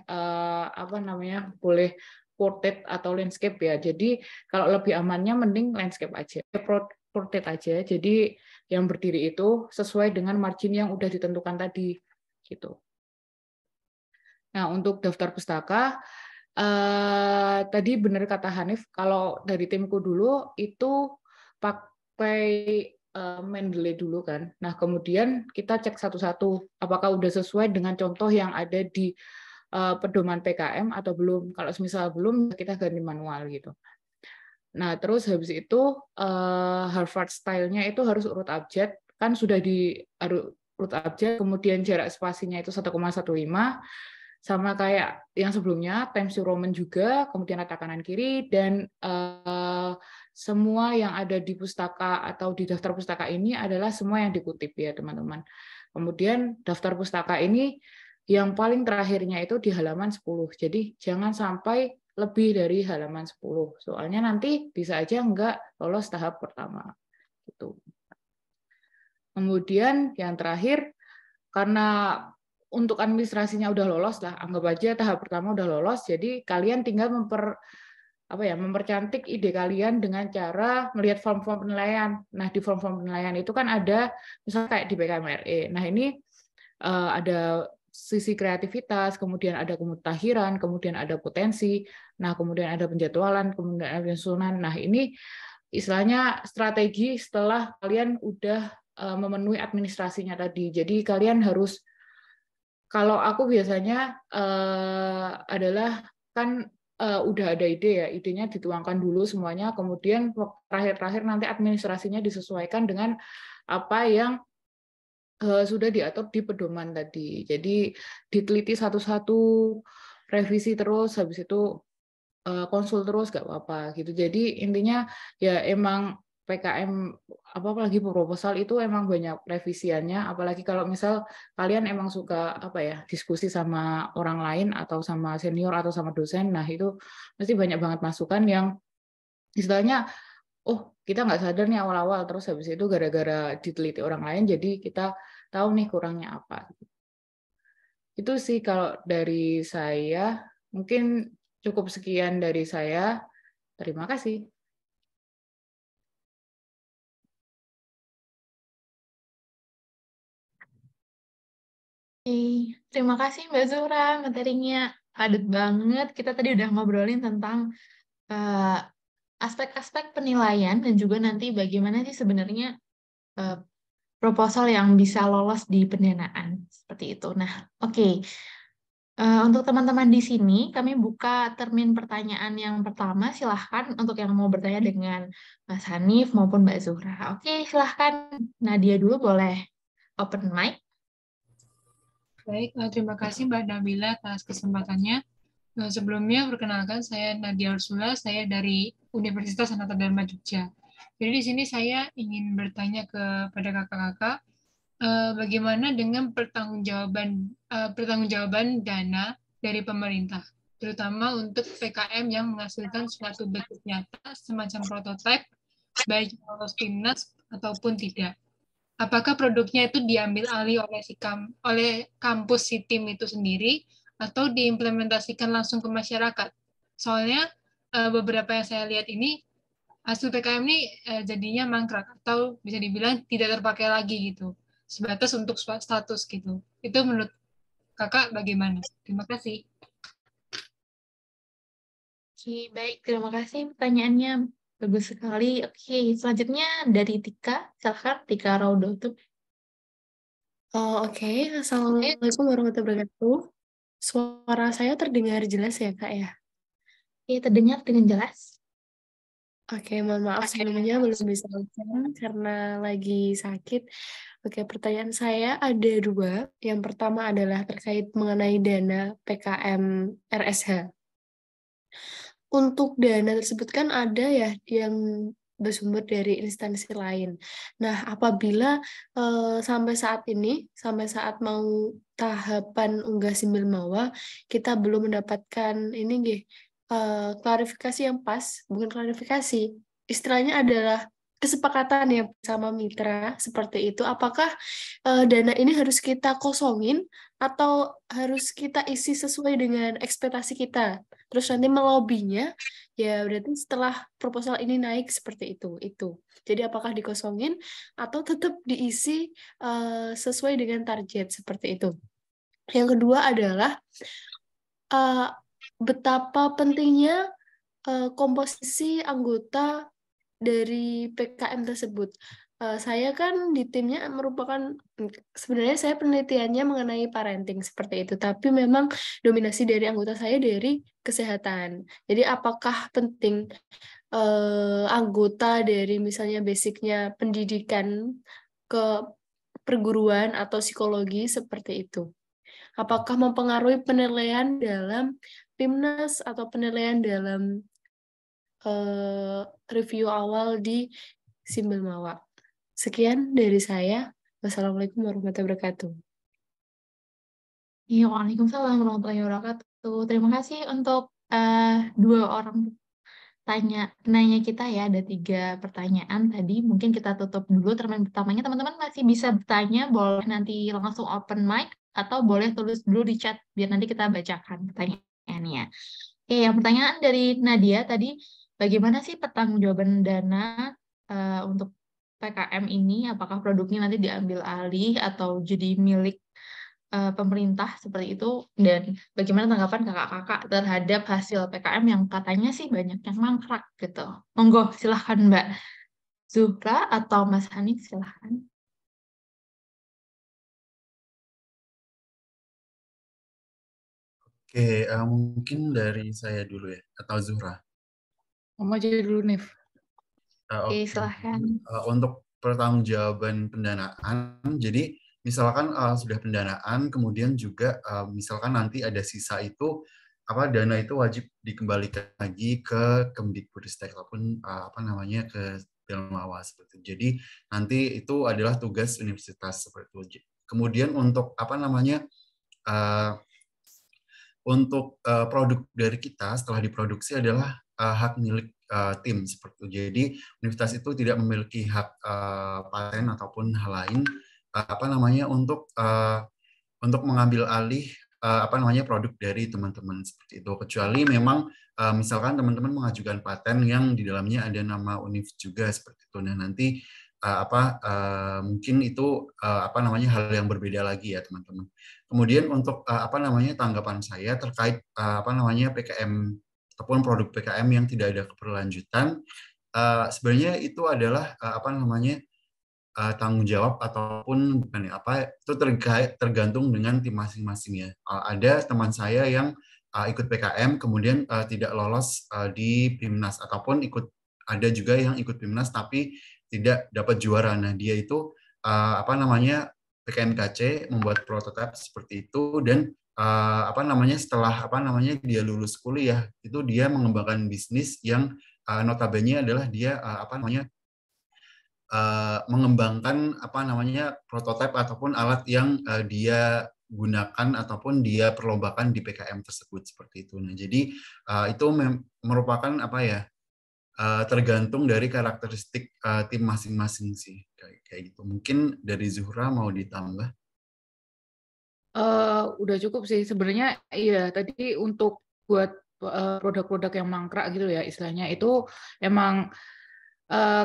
apa namanya, boleh portrait atau landscape ya. Jadi kalau lebih amannya mending landscape aja, portrait aja. Jadi yang berdiri itu sesuai dengan margin yang udah ditentukan tadi, gitu. Nah, untuk daftar pustaka, tadi benar kata Hanif, kalau dari timku dulu itu pakai Mendeley dulu kan. Nah, kemudian kita cek satu-satu apakah udah sesuai dengan contoh yang ada di pedoman PKM atau belum. Kalau misal belum, kita ganti manual gitu. Nah, terus habis itu Harvard style-nya itu harus urut abjad, kan sudah di urut abjad, kemudian jarak spasinya itu 1,15, sama kayak yang sebelumnya, Times New Roman juga, kemudian letak kanan kiri, dan semua yang ada di pustaka atau di daftar pustaka ini adalah semua yang dikutip ya teman-teman. Kemudian daftar pustaka ini yang paling terakhirnya itu di halaman 10. Jadi jangan sampai lebih dari halaman 10. Soalnya nanti bisa aja nggak lolos tahap pertama. Gitu. Kemudian yang terakhir, karena untuk administrasinya udah lolos lah, anggap aja tahap pertama udah lolos, jadi kalian tinggal mempercantik ide kalian dengan cara melihat form-form penilaian. Nah, di form-form penilaian itu kan ada, misalnya kayak di PKMRE. Nah, ini ada sisi kreativitas, kemudian ada kemutakhiran, kemudian ada potensi, nah kemudian ada penjadwalan, kemudian ada penyusunan. Nah, ini istilahnya strategi setelah kalian udah memenuhi administrasinya tadi. Jadi kalian harus, kalau aku biasanya adalah kan udah ada ide ya, idenya dituangkan dulu semuanya, kemudian terakhir-terakhir nanti administrasinya disesuaikan dengan apa yang sudah diatur di pedoman tadi. Jadi diteliti satu-satu, revisi terus, habis itu konsul terus nggak apa-apa gitu. Jadi intinya ya emang PKM apalagi proposal itu emang banyak revisiannya, apalagi kalau misal kalian emang suka diskusi sama orang lain atau sama senior atau sama dosen, nah itu pasti banyak banget masukan yang istilahnya oh kita nggak sadar nih awal-awal, terus habis itu gara-gara diteliti orang lain jadi kita tahu nih kurangnya apa. Itu sih kalau dari saya, mungkin cukup sekian dari saya. Terima kasih. Terima kasih Mbak Zura, materinya padat banget. Kita tadi udah ngobrolin tentang aspek-aspek penilaian dan juga nanti bagaimana sih sebenarnya proposal yang bisa lolos di pendanaan seperti itu. Nah, oke. Untuk teman-teman di sini, kami buka termin pertanyaan yang pertama. Silahkan untuk yang mau bertanya dengan Mas Hanif maupun Mbak Zuhra. Oke, silahkan. Nadia dulu boleh open mic. Baik, terima kasih Mbak Nabila atas kesempatannya. Sebelumnya, perkenalkan saya Nadia Ursula, saya dari Universitas Sanata Dharma Jogja. Jadi di sini saya ingin bertanya kepada kakak-kakak, bagaimana dengan pertanggungjawaban dana dari pemerintah, terutama untuk PKM yang menghasilkan suatu bentuk nyata semacam prototipe, baik lolos timnas ataupun tidak. Apakah produknya itu diambil alih oleh kampus si tim itu sendiri atau diimplementasikan langsung ke masyarakat? Soalnya beberapa yang saya lihat ini hasil PKM ini jadinya mangkrak atau bisa dibilang tidak terpakai lagi gitu, sebatas untuk status gitu. Itu menurut kakak bagaimana? Terima kasih. Oke, baik. Terima kasih pertanyaannya bagus sekali. Oke, selanjutnya dari Tika. Silahkan, Tika Raudotup. Oh, oke. Assalamualaikum warahmatullahi wabarakatuh. Suara saya terdengar jelas ya, Kak ya? Oke, terdengar dengan jelas. Oke, mohon maaf sebelumnya belum bisa ucap karena lagi sakit. Oke, pertanyaan saya ada 2. Yang pertama adalah terkait mengenai dana PKM RSH. Untuk dana tersebut kan ada ya yang bersumber dari instansi lain. Nah, apabila sampai saat mau tahapan unggah Simbil Mawa, kita belum mendapatkan ini nggih, klarifikasi yang pas, bukan klarifikasi, istilahnya adalah kesepakatan ya sama mitra seperti itu. Apakah dana ini harus kita kosongin atau harus kita isi sesuai dengan ekspektasi kita? Terus nanti melobinya, ya berarti setelah proposal ini naik seperti itu. Jadi apakah dikosongin atau tetap diisi sesuai dengan target seperti itu. Yang kedua adalah betapa pentingnya komposisi anggota dari PKM tersebut. Saya kan di timnya sebenarnya saya penelitiannya mengenai parenting seperti itu, tapi memang dominasi dari anggota saya dari kesehatan. Jadi apakah penting anggota dari misalnya basicnya pendidikan ke perguruan atau psikologi seperti itu? Apakah mempengaruhi penilaian dalam PIMNAS atau penilaian dalam review awal di Simbil Mawa? Sekian dari saya. Wassalamualaikum warahmatullahi wabarakatuh. Iya, waalaikumsalam warahmatullahi wabarakatuh. Terima kasih untuk 2 orang nanya kita ya. Ada 3 pertanyaan tadi. Mungkin kita tutup dulu termen pertamanya. Teman-teman masih bisa bertanya, boleh nanti langsung open mic atau boleh tulis dulu di chat biar nanti kita bacakan pertanyaannya. Oke, yang pertanyaan dari Nadia tadi, bagaimana sih pertanggungjawaban dana untuk PKM ini? Apakah produknya nanti diambil alih atau jadi milik pemerintah seperti itu? Dan bagaimana tanggapan kakak-kakak terhadap hasil PKM yang katanya sih banyak yang mangkrak gitu? Monggo, silahkan Mbak Zuhra atau Mas Hanif, silahkan. Oke, mungkin dari saya dulu ya, atau Zuhra. Kamu aja dulu, Nif. Oke, silahkan. Untuk pertanggungjawaban pendanaan, jadi misalkan sudah pendanaan, kemudian juga misalkan nanti ada sisa itu, dana itu wajib dikembalikan lagi ke Kemdikbudristek ataupun ke Belmawa seperti itu. Jadi nanti itu adalah tugas universitas seperti itu. Kemudian untuk untuk produk dari kita setelah diproduksi adalah hak milik tim seperti itu. Jadi universitas itu tidak memiliki hak paten ataupun hal lain untuk mengambil alih produk dari teman-teman seperti itu. Kecuali memang misalkan teman-teman mengajukan paten yang di dalamnya ada nama univ juga seperti itu. Nah nanti mungkin itu hal yang berbeda lagi ya teman-teman. Kemudian untuk tanggapan saya terkait PKM ataupun produk PKM yang tidak ada keberlanjutan, sebenarnya itu adalah tanggung jawab ataupun bukan itu tergantung dengan tim masing-masing ya. Ada teman saya yang ikut PKM kemudian tidak lolos di PIMNAS ataupun ada juga yang ikut PIMNAS tapi tidak dapat juara. Nah, dia itu PKMKC membuat prototipe seperti itu dan setelah dia lulus kuliah itu dia mengembangkan bisnis yang notabene adalah dia mengembangkan prototipe ataupun alat yang dia gunakan ataupun dia perlombakan di PKM tersebut seperti itu. Nah, jadi itu merupakan tergantung dari karakteristik tim masing-masing sih kayak gitu. Mungkin dari Zuhra mau ditambah? Udah cukup sih sebenarnya. Iya, tadi untuk buat produk-produk yang mangkrak gitu ya istilahnya itu emang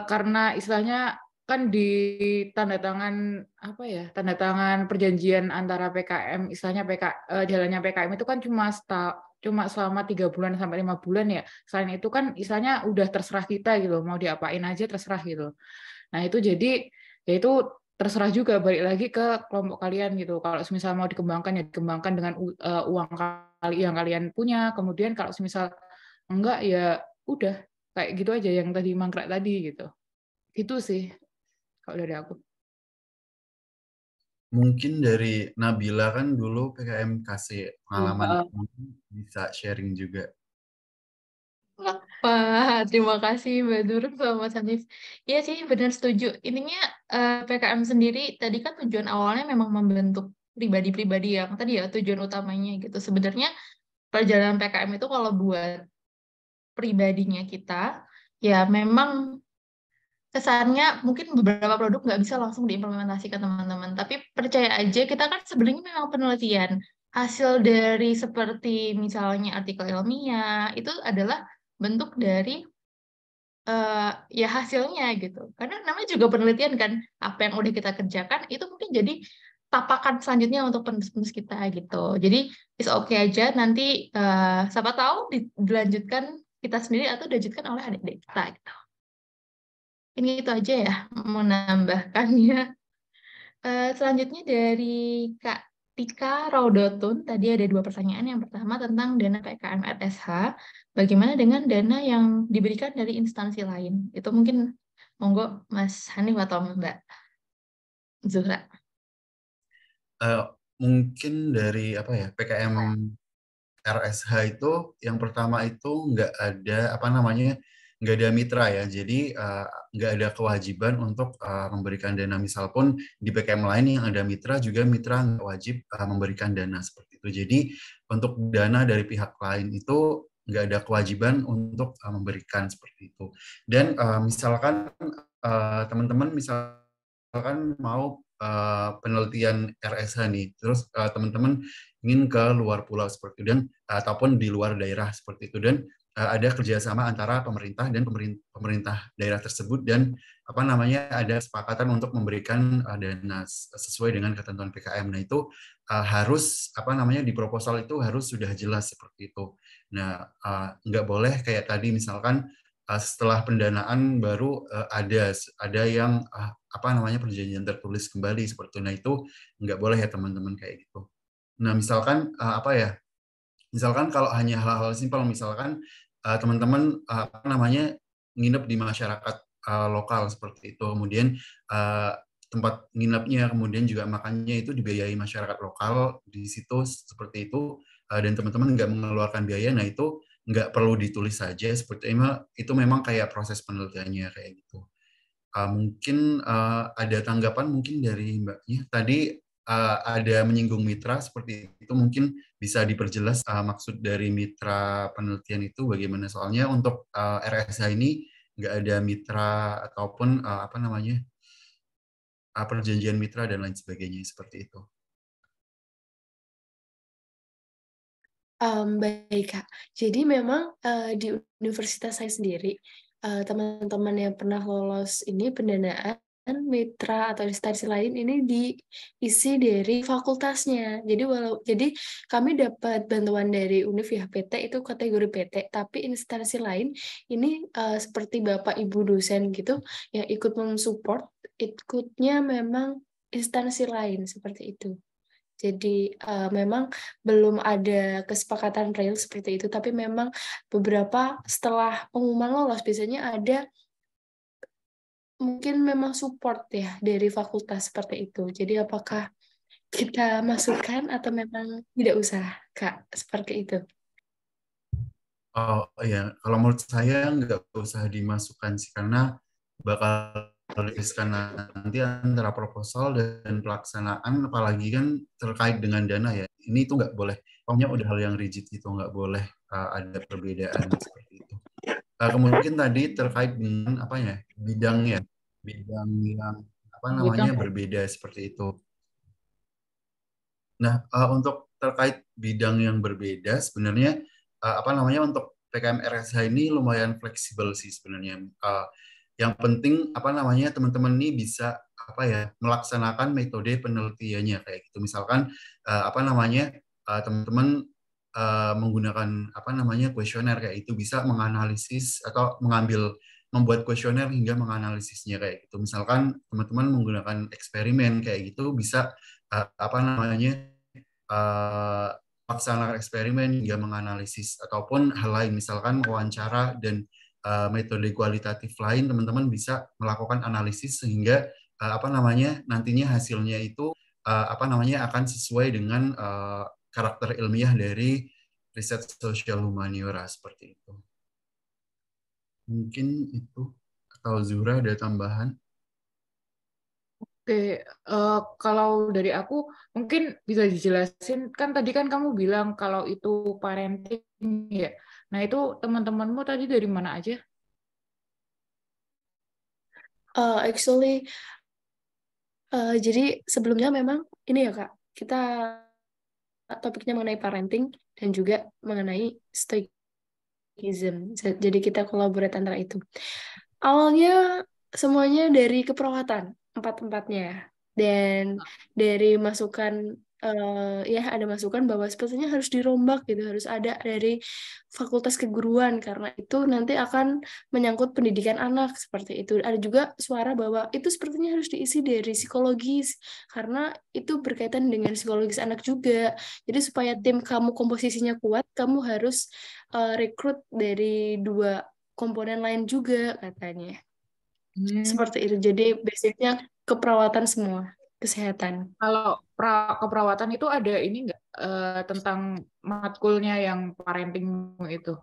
karena istilahnya kan di tanda tangan tanda tangan perjanjian antara PKM, istilahnya jalannya PKM itu kan cuma selama 3 bulan sampai 5 bulan ya. Selain itu kan istilahnya udah terserah kita gitu, mau diapain aja terserah gitu. Nah itu jadi ya itu terserah juga, balik lagi ke kelompok kalian gitu. Kalau misal mau dikembangkan ya dikembangkan dengan uang yang kalian punya. Kemudian kalau misal enggak ya udah kayak gitu aja yang tadi mangkrak tadi gitu. Itu sih kalau dari aku. Mungkin dari Nabila kan dulu PKM kasih pengalaman, mungkin bisa sharing juga. Wah, terima kasih Mbak Nur sama Mas Hanif. Iya sih, benar setuju. Intinya PKM sendiri tadi kan tujuan awalnya memang membentuk pribadi-pribadi yang tadi ya tujuan utamanya gitu. Sebenarnya perjalanan PKM itu kalau buat pribadinya kita, ya memang kesannya mungkin beberapa produk nggak bisa langsung diimplementasikan teman-teman. Tapi percaya aja kita kan sebenarnya memang penelitian. Hasil dari seperti misalnya artikel ilmiah itu adalah bentuk dari ya hasilnya gitu. Karena namanya juga penelitian kan, apa yang udah kita kerjakan itu mungkin jadi tapakan selanjutnya untuk penulis-penulis kita gitu. Jadi is okay aja nanti siapa tahu dilanjutkan kita sendiri atau dilanjutkan oleh adik-adik kita gitu. Ini itu aja ya menambahkannya. Selanjutnya dari Kak Tika Raudotun, tadi ada 2 pertanyaan. Yang pertama tentang dana PKM RSH, bagaimana dengan dana yang diberikan dari instansi lain? Itu mungkin monggo Mas Hanif atau Mbak Zuhra. Mungkin dari PKM RSH itu yang pertama itu nggak ada mitra ya, jadi nggak ada kewajiban untuk memberikan dana. Misal pun di PKM lain yang ada mitra juga mitra nggak wajib memberikan dana seperti itu. Jadi untuk dana dari pihak lain itu nggak ada kewajiban untuk memberikan seperti itu. Dan misalkan teman-teman misalkan mau penelitian RSH nih, terus teman-teman ingin ke luar pulau seperti itu dan ataupun di luar daerah seperti itu, dan ada kerjasama antara pemerintah dan pemerintah daerah tersebut, dan ada kesepakatan untuk memberikan dana sesuai dengan ketentuan PKM. Nah itu harus di proposal itu harus sudah jelas seperti itu. Nah nggak boleh kayak tadi misalkan setelah pendanaan baru ada yang perjanjian tertulis kembali seperti itu. Nah itu nggak boleh ya teman-teman kayak gitu. Nah misalkan misalkan kalau hanya hal-hal simpel, misalkan teman-teman nginep di masyarakat lokal seperti itu, kemudian tempat nginepnya kemudian juga makannya itu dibiayai masyarakat lokal di situ seperti itu, dan teman-teman nggak mengeluarkan biaya, nah itu nggak perlu ditulis saja seperti itu, memang kayak proses penelitiannya kayak gitu. Mungkin ada tanggapan mungkin dari Mbaknya tadi, ada menyinggung mitra seperti itu, mungkin bisa diperjelas maksud dari mitra penelitian itu bagaimana, soalnya untuk RSH ini nggak ada mitra ataupun perjanjian mitra dan lain sebagainya seperti itu. Baik Kak, jadi memang di universitas saya sendiri, teman-teman yang pernah lolos ini pendanaan mitra atau instansi lain ini diisi dari fakultasnya. Jadi kami dapat bantuan dari Univ ya, PT itu kategori PT, tapi instansi lain ini seperti Bapak Ibu dosen gitu yang ikut mensupport, ikutnya memang instansi lain seperti itu. Jadi memang belum ada kesepakatan real seperti itu, tapi memang beberapa setelah pengumuman lolos biasanya ada mungkin memang support ya dari fakultas seperti itu. Jadi apakah kita masukkan atau memang tidak usah, Kak, seperti itu? Oh iya, kalau menurut saya nggak usah dimasukkan sih, karena bakal riskan nanti antara proposal dan pelaksanaan, apalagi kan terkait dengan dana ya. Ini itu nggak boleh, pokoknya udah hal yang rigid itu, nggak boleh ada perbedaan seperti itu. Kemudian tadi terkait dengan bidang yang berbeda seperti itu. Nah, untuk terkait bidang yang berbeda sebenarnya untuk PKM RSH ini lumayan fleksibel sih sebenarnya. Yang penting apa namanya teman-teman ini bisa apa ya melaksanakan metode penelitiannya kayak gitu. Misalkan apa namanya teman-teman menggunakan apa namanya kuesioner kayak itu bisa menganalisis atau membuat kuesioner hingga menganalisisnya kayak gitu. Misalkan teman-teman menggunakan eksperimen kayak gitu bisa apa namanya laksanakan eksperimen hingga menganalisis ataupun hal lain misalkan wawancara dan metode kualitatif lain teman-teman bisa melakukan analisis sehingga apa namanya nantinya hasilnya itu apa namanya akan sesuai dengan karakter ilmiah dari riset sosial humaniora seperti itu. Mungkin itu atau Zura ada tambahan? Oke, kalau dari aku mungkin bisa dijelasin, kan tadi kan kamu bilang kalau itu parenting ya. Nah itu teman-temanmu tadi dari mana aja? Actually, jadi sebelumnya memang ini ya Kak, kita topiknya mengenai parenting dan juga mengenai stoicism. Jadi kita collaborate antara itu. Awalnya semuanya dari keperawatan, empat-empatnya. Dan dari masukan, ya ada masukan bahwa sepertinya harus dirombak gitu, harus ada dari fakultas keguruan, karena itu nanti akan menyangkut pendidikan anak, seperti itu. Ada juga suara bahwa itu sepertinya harus diisi dari psikologis, karena itu berkaitan dengan psikologis anak juga. Jadi supaya tim kamu komposisinya kuat, kamu harus rekrut dari 2 komponen lain juga katanya. Seperti itu. Jadi basicnya keperawatan semua, kesehatan. Kalau keperawatan itu ada ini nggak tentang matkulnya yang parenting itu?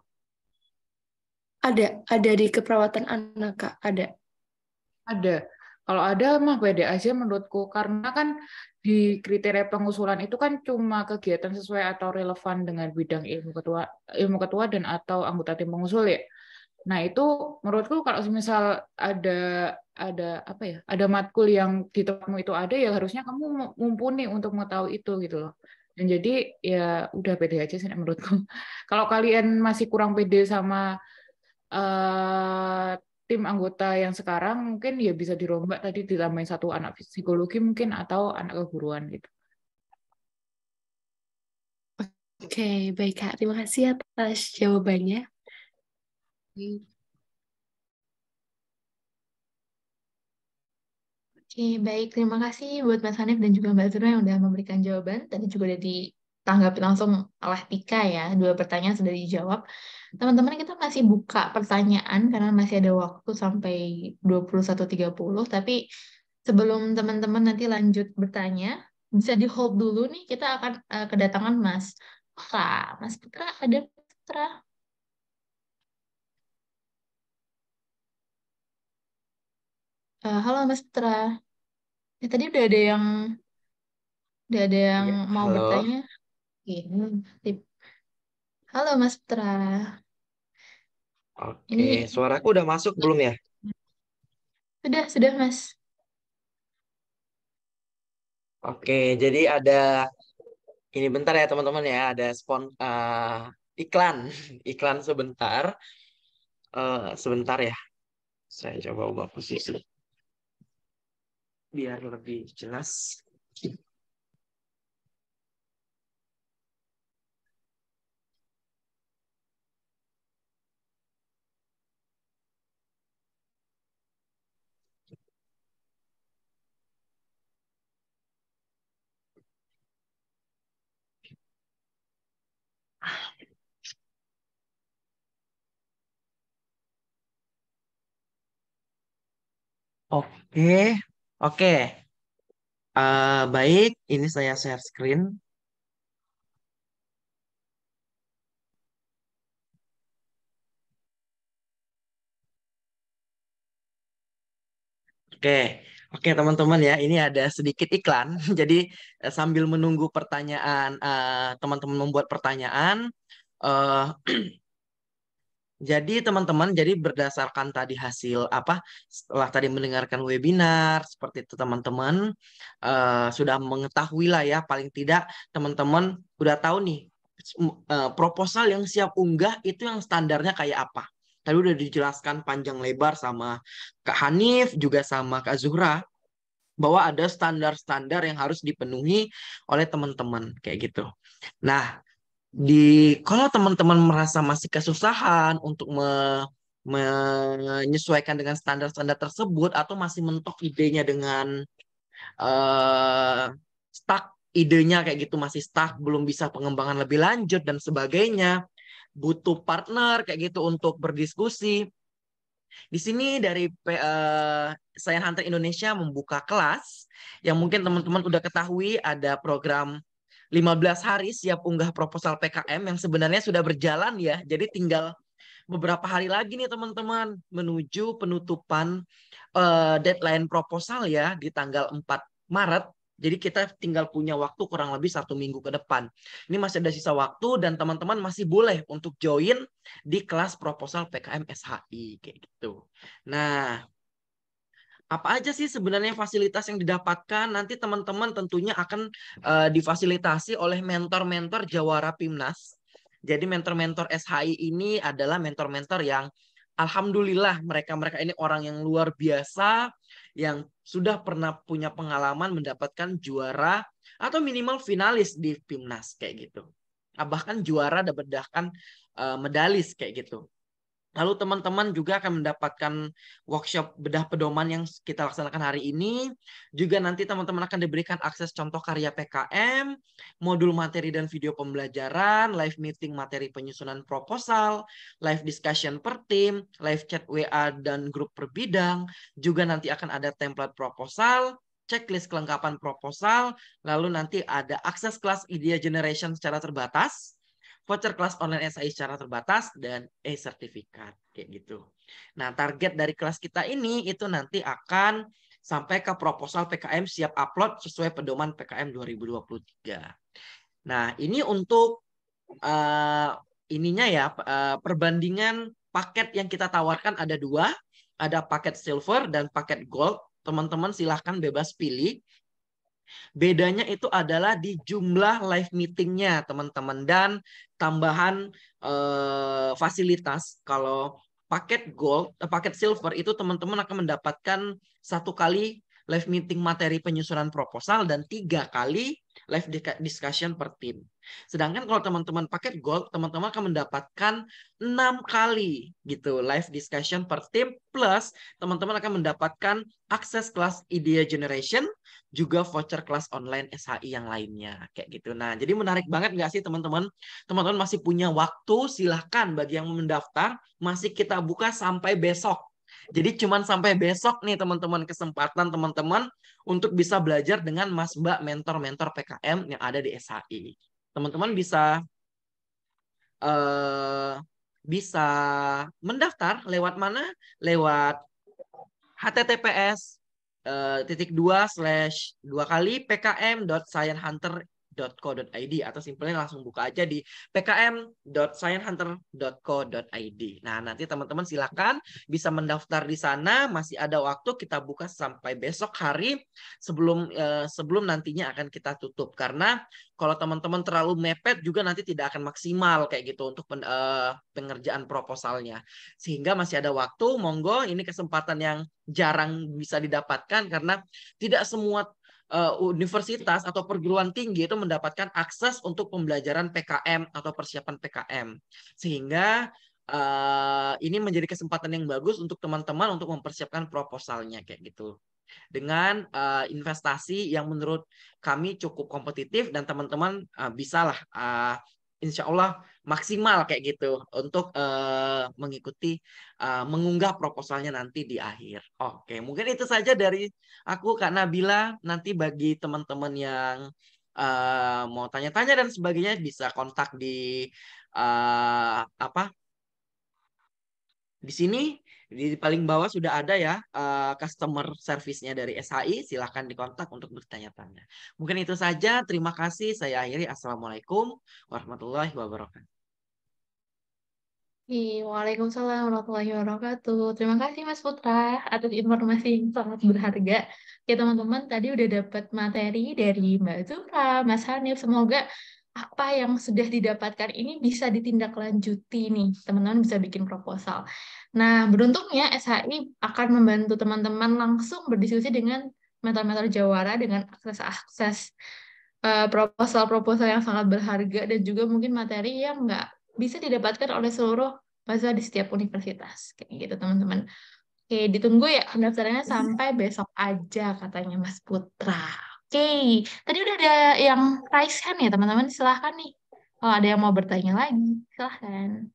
Ada di keperawatan anak, Kak, ada. Ada. Kalau ada mah pede aja menurutku, karena kan di kriteria pengusulan itu kan cuma kegiatan sesuai atau relevan dengan bidang ilmu ketua dan atau anggota tim pengusul ya. Nah, itu menurutku kalau misal ada apa ya? Ada matkul yang di tempatmu itu ada, ya harusnya kamu mumpuni untuk mengetahui itu gitu loh. Dan jadi ya udah pede aja sih menurutku. Kalau kalian masih kurang pede sama tim anggota yang sekarang, mungkin ya bisa dirombak tadi ditambahin 1 anak psikologi mungkin atau anak keguruan gitu. Oke, baik Kak. Terima kasih atas jawabannya. Oke, baik. Terima kasih buat Mas Hanif dan juga Mbak Zura yang udah memberikan jawaban. Tadi juga udah ditanggapi langsung oleh Tika ya. 2 pertanyaan sudah dijawab. Teman-teman, kita masih buka pertanyaan karena masih ada waktu sampai 21.30. Tapi sebelum teman-teman nanti lanjut bertanya, bisa di-hold dulu nih. Kita akan kedatangan Mas Putra. Mas Putra, ada Putra? Halo Mas Putra. Tadi udah ada yang Iya, mau halo. bertanya. Ini. Halo Mas Putra. Oke, Ini suaraku udah masuk belum ya? sudah Mas. Oke, jadi ada ini bentar ya teman-teman ya, ada iklan, iklan sebentar. Sebentar ya, saya coba ubah posisi biar lebih jelas. Oke, oke. Baik, ini saya share screen. Oke, oke teman-teman ya, ini ada sedikit iklan. Jadi sambil menunggu pertanyaan, teman-teman membuat pertanyaan. eh, jadi teman-teman, jadi berdasarkan tadi hasil apa, setelah tadi mendengarkan webinar seperti itu teman-teman sudah mengetahui lah ya, paling tidak teman-teman udah tahu nih proposal yang siap unggah itu yang standarnya kayak apa. Tadi udah dijelaskan panjang lebar sama Kak Hanif, juga sama Kak Zuhra, bahwa ada standar-standar yang harus dipenuhi oleh teman-teman kayak gitu. Nah, kalau teman-teman merasa masih kesusahan untuk menyesuaikan dengan standar-standar tersebut atau masih mentok idenya dengan stuck idenya kayak gitu, masih stuck, belum bisa pengembangan lebih lanjut dan sebagainya, butuh partner kayak gitu untuk berdiskusi. Di sini dari Science Hunter Indonesia membuka kelas yang mungkin teman-teman udah ketahui, ada program 15 hari siap unggah proposal PKM yang sebenarnya sudah berjalan ya. Jadi tinggal beberapa hari lagi nih teman-teman menuju penutupan deadline proposal ya di tanggal 4 Maret. Jadi kita tinggal punya waktu kurang lebih 1 minggu ke depan. Ini masih ada sisa waktu dan teman-teman masih boleh untuk join di kelas proposal PKM SHI kayak gitu. Nah, apa aja sih sebenarnya fasilitas yang didapatkan? Nanti teman-teman tentunya akan difasilitasi oleh mentor-mentor Jawara Pimnas. Jadi mentor-mentor SHI ini adalah mentor-mentor yang alhamdulillah mereka ini orang yang luar biasa, yang sudah pernah punya pengalaman mendapatkan juara atau minimal finalis di Pimnas kayak gitu. Bahkan juara mendapatkan medalis kayak gitu. Lalu teman-teman juga akan mendapatkan workshop bedah pedoman yang kita laksanakan hari ini. Juga nanti teman-teman akan diberikan akses contoh karya PKM, modul materi dan video pembelajaran, live meeting materi penyusunan proposal, live discussion per tim, live chat WA dan grup per bidang. Juga nanti akan ada template proposal, checklist kelengkapan proposal, lalu nanti ada akses kelas idea generation secara terbatas, voucher kelas online SAI secara terbatas, dan e-sertifikat kayak gitu. Nah, target dari kelas kita ini itu nanti akan sampai ke proposal PKM siap upload sesuai pedoman PKM 2023. Nah, ini untuk ininya ya, perbandingan paket yang kita tawarkan ada 2, ada paket silver dan paket gold. Teman-teman silahkan bebas pilih. Bedanya itu adalah di jumlah live meetingnya teman-teman dan tambahan fasilitas. Kalau paket gold, paket silver itu teman-teman akan mendapatkan 1 kali live meeting materi penyusunan proposal dan 3 kali live discussion per tim. Sedangkan kalau teman-teman paket gold, teman-teman akan mendapatkan 6 kali gitu live discussion per tim, plus teman-teman akan mendapatkan akses kelas idea generation, juga voucher kelas online SHI yang lainnya kayak gitu. Nah, jadi menarik banget nggak sih teman-teman? Teman-teman masih punya waktu, silahkan bagi yang mendaftar, masih kita buka sampai besok. Jadi cuman sampai besok nih teman-teman, kesempatan teman-teman untuk bisa belajar dengan Mas Mbak mentor-mentor PKM yang ada di SHI. Teman-teman bisa mendaftar lewat mana? Lewat https://pkm.scienhunter.co.id atau simpelnya langsung buka aja di pkm.scienhunter.co.id. Nah, nanti teman-teman silakan bisa mendaftar di sana, masih ada waktu, kita buka sampai besok hari sebelum nantinya akan kita tutup. Karena kalau teman-teman terlalu mepet juga nanti tidak akan maksimal kayak gitu untuk pengerjaan proposalnya. Sehingga masih ada waktu, monggo, ini kesempatan yang jarang bisa didapatkan karena tidak semua universitas atau perguruan tinggi itu mendapatkan akses untuk pembelajaran PKM atau persiapan PKM. Sehingga ini menjadi kesempatan yang bagus untuk teman-teman untuk mempersiapkan proposalnya kayak gitu. Dengan investasi yang menurut kami cukup kompetitif dan teman-teman bisalah insya Allah maksimal kayak gitu untuk mengikuti mengunggah proposalnya nanti di akhir. Oke, mungkin itu saja dari aku Kak Nabila. Nanti bagi teman-teman yang mau tanya-tanya dan sebagainya bisa kontak di di sini di paling bawah sudah ada ya customer service-nya dari SHI. Silahkan dikontak untuk bertanya-tanya. Mungkin itu saja. Terima kasih. Saya akhiri. Assalamualaikum warahmatullahi wabarakatuh. Waalaikumsalam warahmatullahi wabarakatuh. Terima kasih Mas Putra atas informasi yang sangat berharga. Ya teman-teman, tadi udah dapat materi dari Mbak Zuhra, Mas Hanif. Semoga apa yang sudah didapatkan ini bisa ditindaklanjuti nih, teman-teman bisa bikin proposal. Nah, beruntungnya SHI akan membantu teman-teman langsung berdiskusi dengan mentor-mentor jawara dengan akses proposal-proposal yang sangat berharga dan juga mungkin materi yang nggak bisa didapatkan oleh seluruh mahasiswa di setiap universitas. Kayak gitu, teman-teman. Oke, ditunggu ya pendaftarannya sampai besok aja katanya Mas Putra. Oke, tadi udah ada yang raise hand ya teman-teman, silahkan nih. Kalau ada yang mau bertanya lagi, silahkan.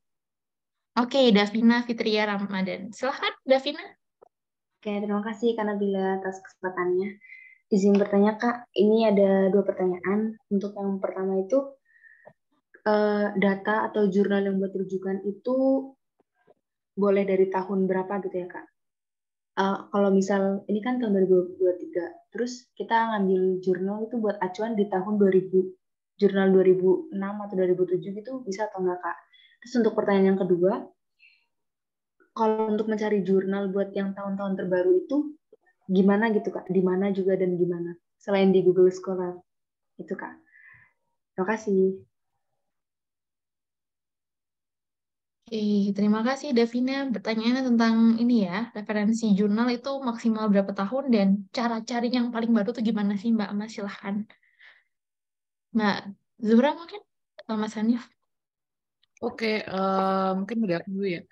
Oke, Davina Fitria Ramadan. Silahkan, Davina. Oke, terima kasih Kak Nabila atas kesempatannya. Izin bertanya Kak, ini ada 2 pertanyaan. Untuk yang pertama itu, data atau jurnal yang buat rujukan itu boleh dari tahun berapa gitu ya Kak? Kalau misal ini kan tahun 2023, terus kita ngambil jurnal itu buat acuan di tahun 2000, jurnal 2006 atau 2007 gitu bisa atau enggak Kak? Terus untuk pertanyaan yang kedua, kalau untuk mencari jurnal buat yang tahun-tahun terbaru itu gimana gitu Kak? Di mana juga dan gimana? Selain di Google Scholar itu Kak. Terima kasih. Terima kasih Davina. Pertanyaannya tentang ini ya, referensi jurnal itu maksimal berapa tahun dan cara cari yang paling baru tuh gimana sih Mbak Mas? Silahkan. Mbak Zuhra mungkin? Atau Mas Hanif? Oke, mungkin udah aku dulu ya.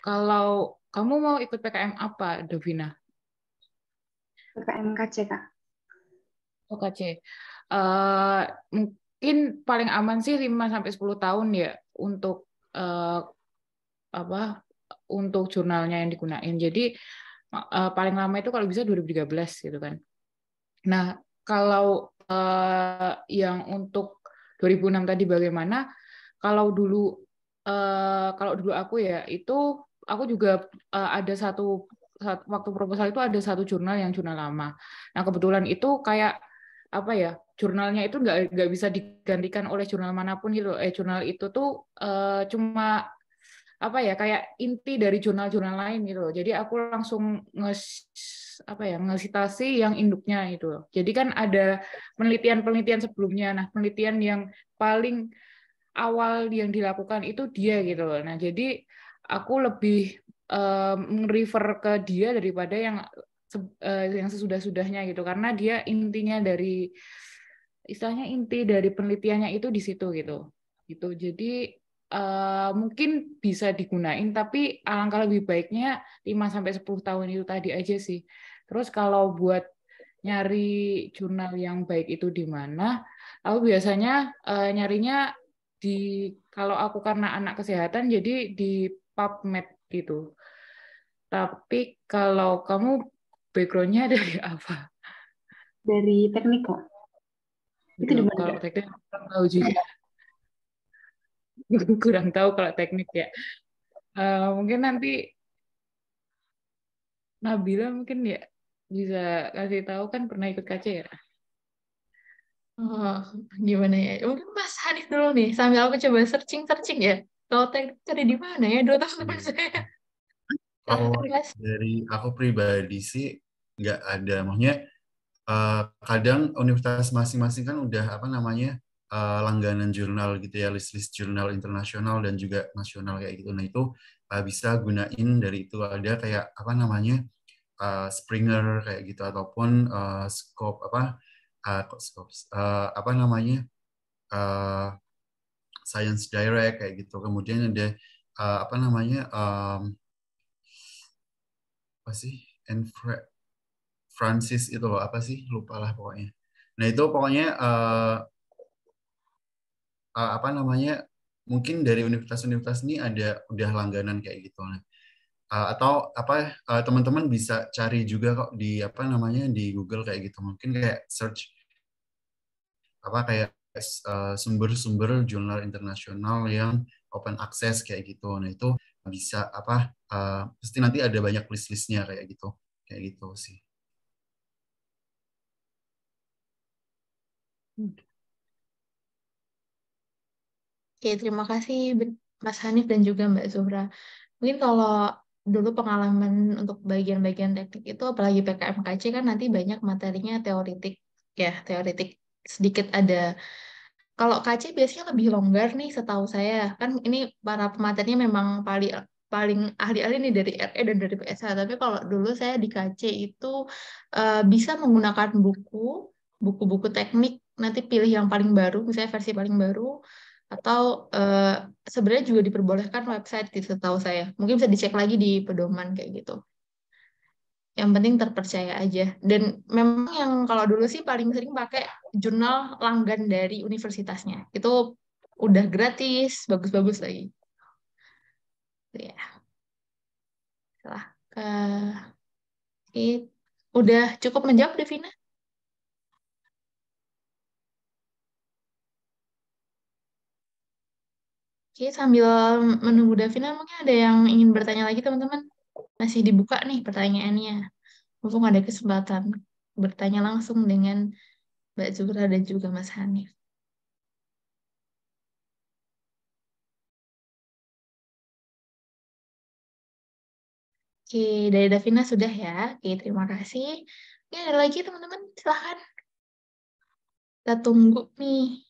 Kalau kamu mau ikut PKM apa, Davina? PKM KC Kak. OKC. Mungkin paling aman sih 5-10 tahun ya untuk untuk jurnalnya yang digunain. Jadi paling lama itu kalau bisa 2013 gitu kan. Nah, kalau yang untuk 2006 tadi bagaimana? Kalau dulu aku ya itu aku juga ada satu waktu proposal itu ada satu jurnal yang jurnal lama. Nah, kebetulan itu kayak apa ya, jurnalnya itu nggak bisa digantikan oleh jurnal manapun gitu. Jurnal itu tuh cuma apa ya, kayak inti dari jurnal-jurnal lain gitu. Jadi aku langsung ngesitasi yang induknya itu. Jadi kan ada penelitian-penelitian sebelumnya. Nah, penelitian yang paling awal yang dilakukan itu dia gitu. Nah, jadi aku lebih refer ke dia daripada yang sesudah-sudahnya gitu, karena dia intinya dari istilahnya inti dari penelitiannya itu di situ gitu. Jadi mungkin bisa digunain, tapi alangkah lebih baiknya 5-10 tahun itu tadi aja sih. Terus kalau buat nyari jurnal yang baik itu di mana? Aku biasanya nyarinya kalau aku karena anak kesehatan jadi di PubMed gitu. Tapi kalau kamu background-nya dari apa? Dari teknik Kak. Itu di mana Kalau Kak? teknik kurang tahu juga. Kurang tahu kalau teknik ya. Mungkin nanti Nabila mungkin ya bisa kasih tahu, kan pernah ikut KC ya. Oh, gimana ya? Mungkin Mas Hanif dulu nih, sambil aku coba searching ya. Kalau teknik cari di mana ya? 2 tahun depan saya. Kalau Silahkan, Mas. dari aku pribadi sih nggak ada, maksudnya kadang universitas masing-masing kan udah apa namanya langganan jurnal gitu ya, list-list jurnal internasional dan juga nasional kayak gitu. Nah itu bisa gunain dari itu, ada kayak apa namanya Springer kayak gitu, ataupun Scope apa namanya Science Direct kayak gitu. Kemudian ada apa namanya apa sih Francis itu loh, apa sih, lupa lah pokoknya. Nah itu pokoknya apa namanya, mungkin dari universitas-universitas ini ada udah langganan kayak gitu. Nah, atau apa teman-teman bisa cari juga kok di apa namanya di Google kayak gitu, mungkin kayak search apa kayak sumber-sumber jurnal internasional yang open access kayak gitu. Nah itu bisa apa pasti nanti ada banyak list-listnya kayak gitu sih. Oke, terima kasih Mas Hanif dan juga Mbak Zuhra. Mungkin kalau dulu pengalaman untuk bagian-bagian teknik itu, apalagi PKM-KC kan nanti banyak materinya teoritik, ya teoritik sedikit ada Kalau KC biasanya lebih longgar nih setahu saya. Kan ini para pematerinya memang paling paling ahli-ahli nih dari RE dan dari PSH. Tapi kalau dulu saya di KC itu bisa menggunakan buku-buku teknik. Nanti pilih yang paling baru, misalnya versi paling baru. Atau sebenarnya juga diperbolehkan website gitu setahu saya. Mungkin bisa dicek lagi di pedoman kayak gitu. Yang penting terpercaya aja. Dan memang yang kalau dulu sih paling sering pakai jurnal langgan dari universitasnya. Itu udah gratis, bagus-bagus lagi. Ya, salah. Udah cukup menjawab, Devina? Oke, sambil menunggu Davina, mungkin ada yang ingin bertanya lagi, teman-teman? Masih dibuka nih pertanyaannya. Mumpung ada kesempatan bertanya langsung dengan Mbak Zuhra dan juga Mas Hanif. Oke, dari Davina sudah ya. Oke, terima kasih. Oke, ada lagi teman-teman, silahkan. Kita tunggu nih.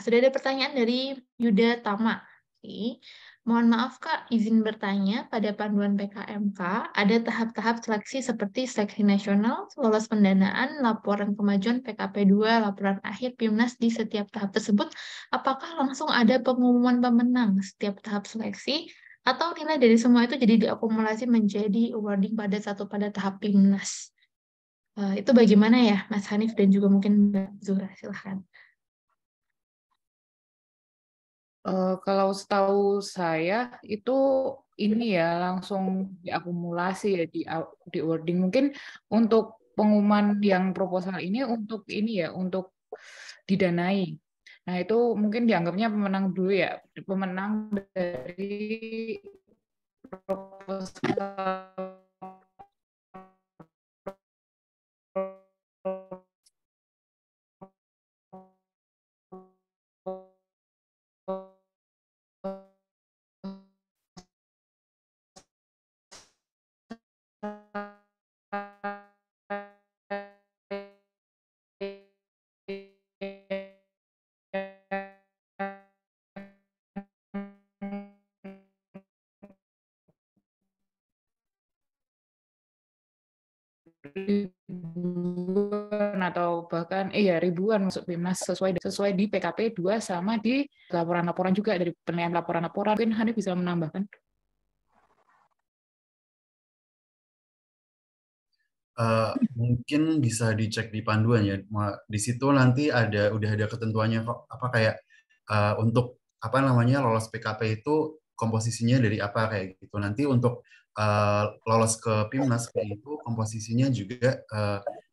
Sudah ada pertanyaan dari Yuda Tama. Oke. Mohon maaf Kak, izin bertanya, pada panduan PKMK ada tahap-tahap seleksi seperti seleksi nasional, lolos pendanaan, laporan kemajuan PKP 2, laporan akhir PIMNAS di setiap tahap tersebut. Apakah langsung ada pengumuman pemenang setiap tahap seleksi, atau nilai dari semua itu jadi diakumulasi menjadi awarding pada tahap PIMNAS? Itu bagaimana ya Mas Hanif dan juga mungkin Mbak Zuhra, silahkan. Kalau setahu saya itu ini ya langsung diakumulasi ya di wording. Mungkin untuk pengumuman yang proposal ini untuk ini ya untuk didanai. Nah itu mungkin dianggapnya pemenang dulu ya, pemenang dari proposal. Ribuan atau bahkan ribuan masuk PIMNAS sesuai di PKP 2 sama di laporan-laporan juga dari penilaian laporan-laporan. Mungkin Hanif bisa menambahkan. Mungkin bisa dicek di panduan ya. Di situ nanti udah ada ketentuannya kok. Apa kayak untuk apa namanya lolos PKP itu komposisinya dari apa kayak gitu. Nanti untuk lolos ke PIMNAS kayak itu komposisinya juga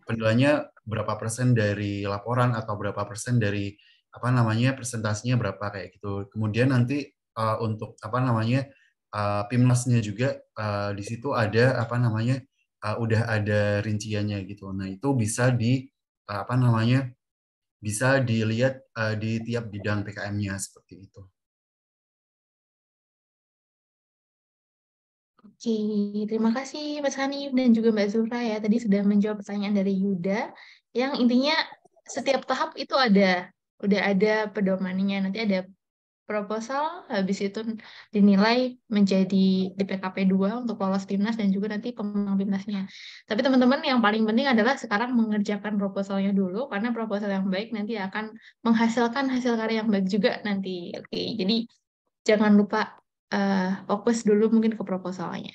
penilaiannya berapa persen dari laporan atau berapa persen dari apa namanya presentasinya berapa kayak gitu. Kemudian nanti untuk apa namanya PIMNAS-nya juga di situ ada apa namanya udah ada rinciannya gitu. Nah, itu bisa apa namanya? Bisa dilihat di tiap bidang PKM-nya seperti itu. Oke, terima kasih Mas Hanif dan juga Mbak Zuhra ya. Tadi sudah menjawab pertanyaan dari Yuda. Yang intinya setiap tahap itu udah ada pedomannya. Nanti ada proposal, habis itu dinilai menjadi di PKP 2 untuk lolos PIMNAS dan juga nanti pemenang PIMNAS-nya. Tapi teman-teman yang paling penting adalah sekarang mengerjakan proposalnya dulu, karena proposal yang baik nanti akan menghasilkan hasil karya yang baik juga nanti. Oke, jadi jangan lupa fokus dulu mungkin ke proposalnya.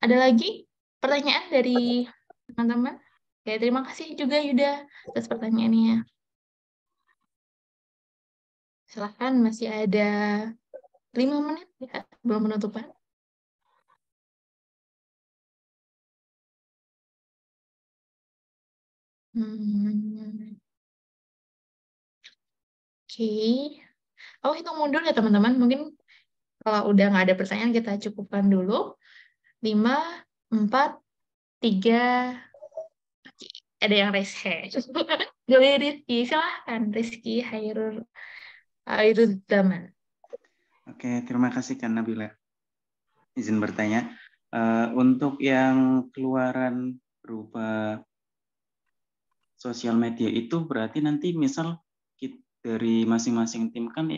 Ada lagi pertanyaan dari teman-teman? Oke, terima kasih juga Yuda atas pertanyaannya. Silahkan, masih ada 5 menit ya, belum penutupan. Oke. Oh, hitung mundur ya teman-teman. Mungkin kalau udah nggak ada pertanyaan, kita cukupkan dulu. 5, 4, 3. Oke. Ada yang raise hand. Jadi Rizky, silahkan. Rizky Hairul Zaman. Oke, terima kasih Kak Nabila. Izin bertanya, untuk yang keluaran berupa sosial media itu berarti nanti misal dari masing-masing tim kan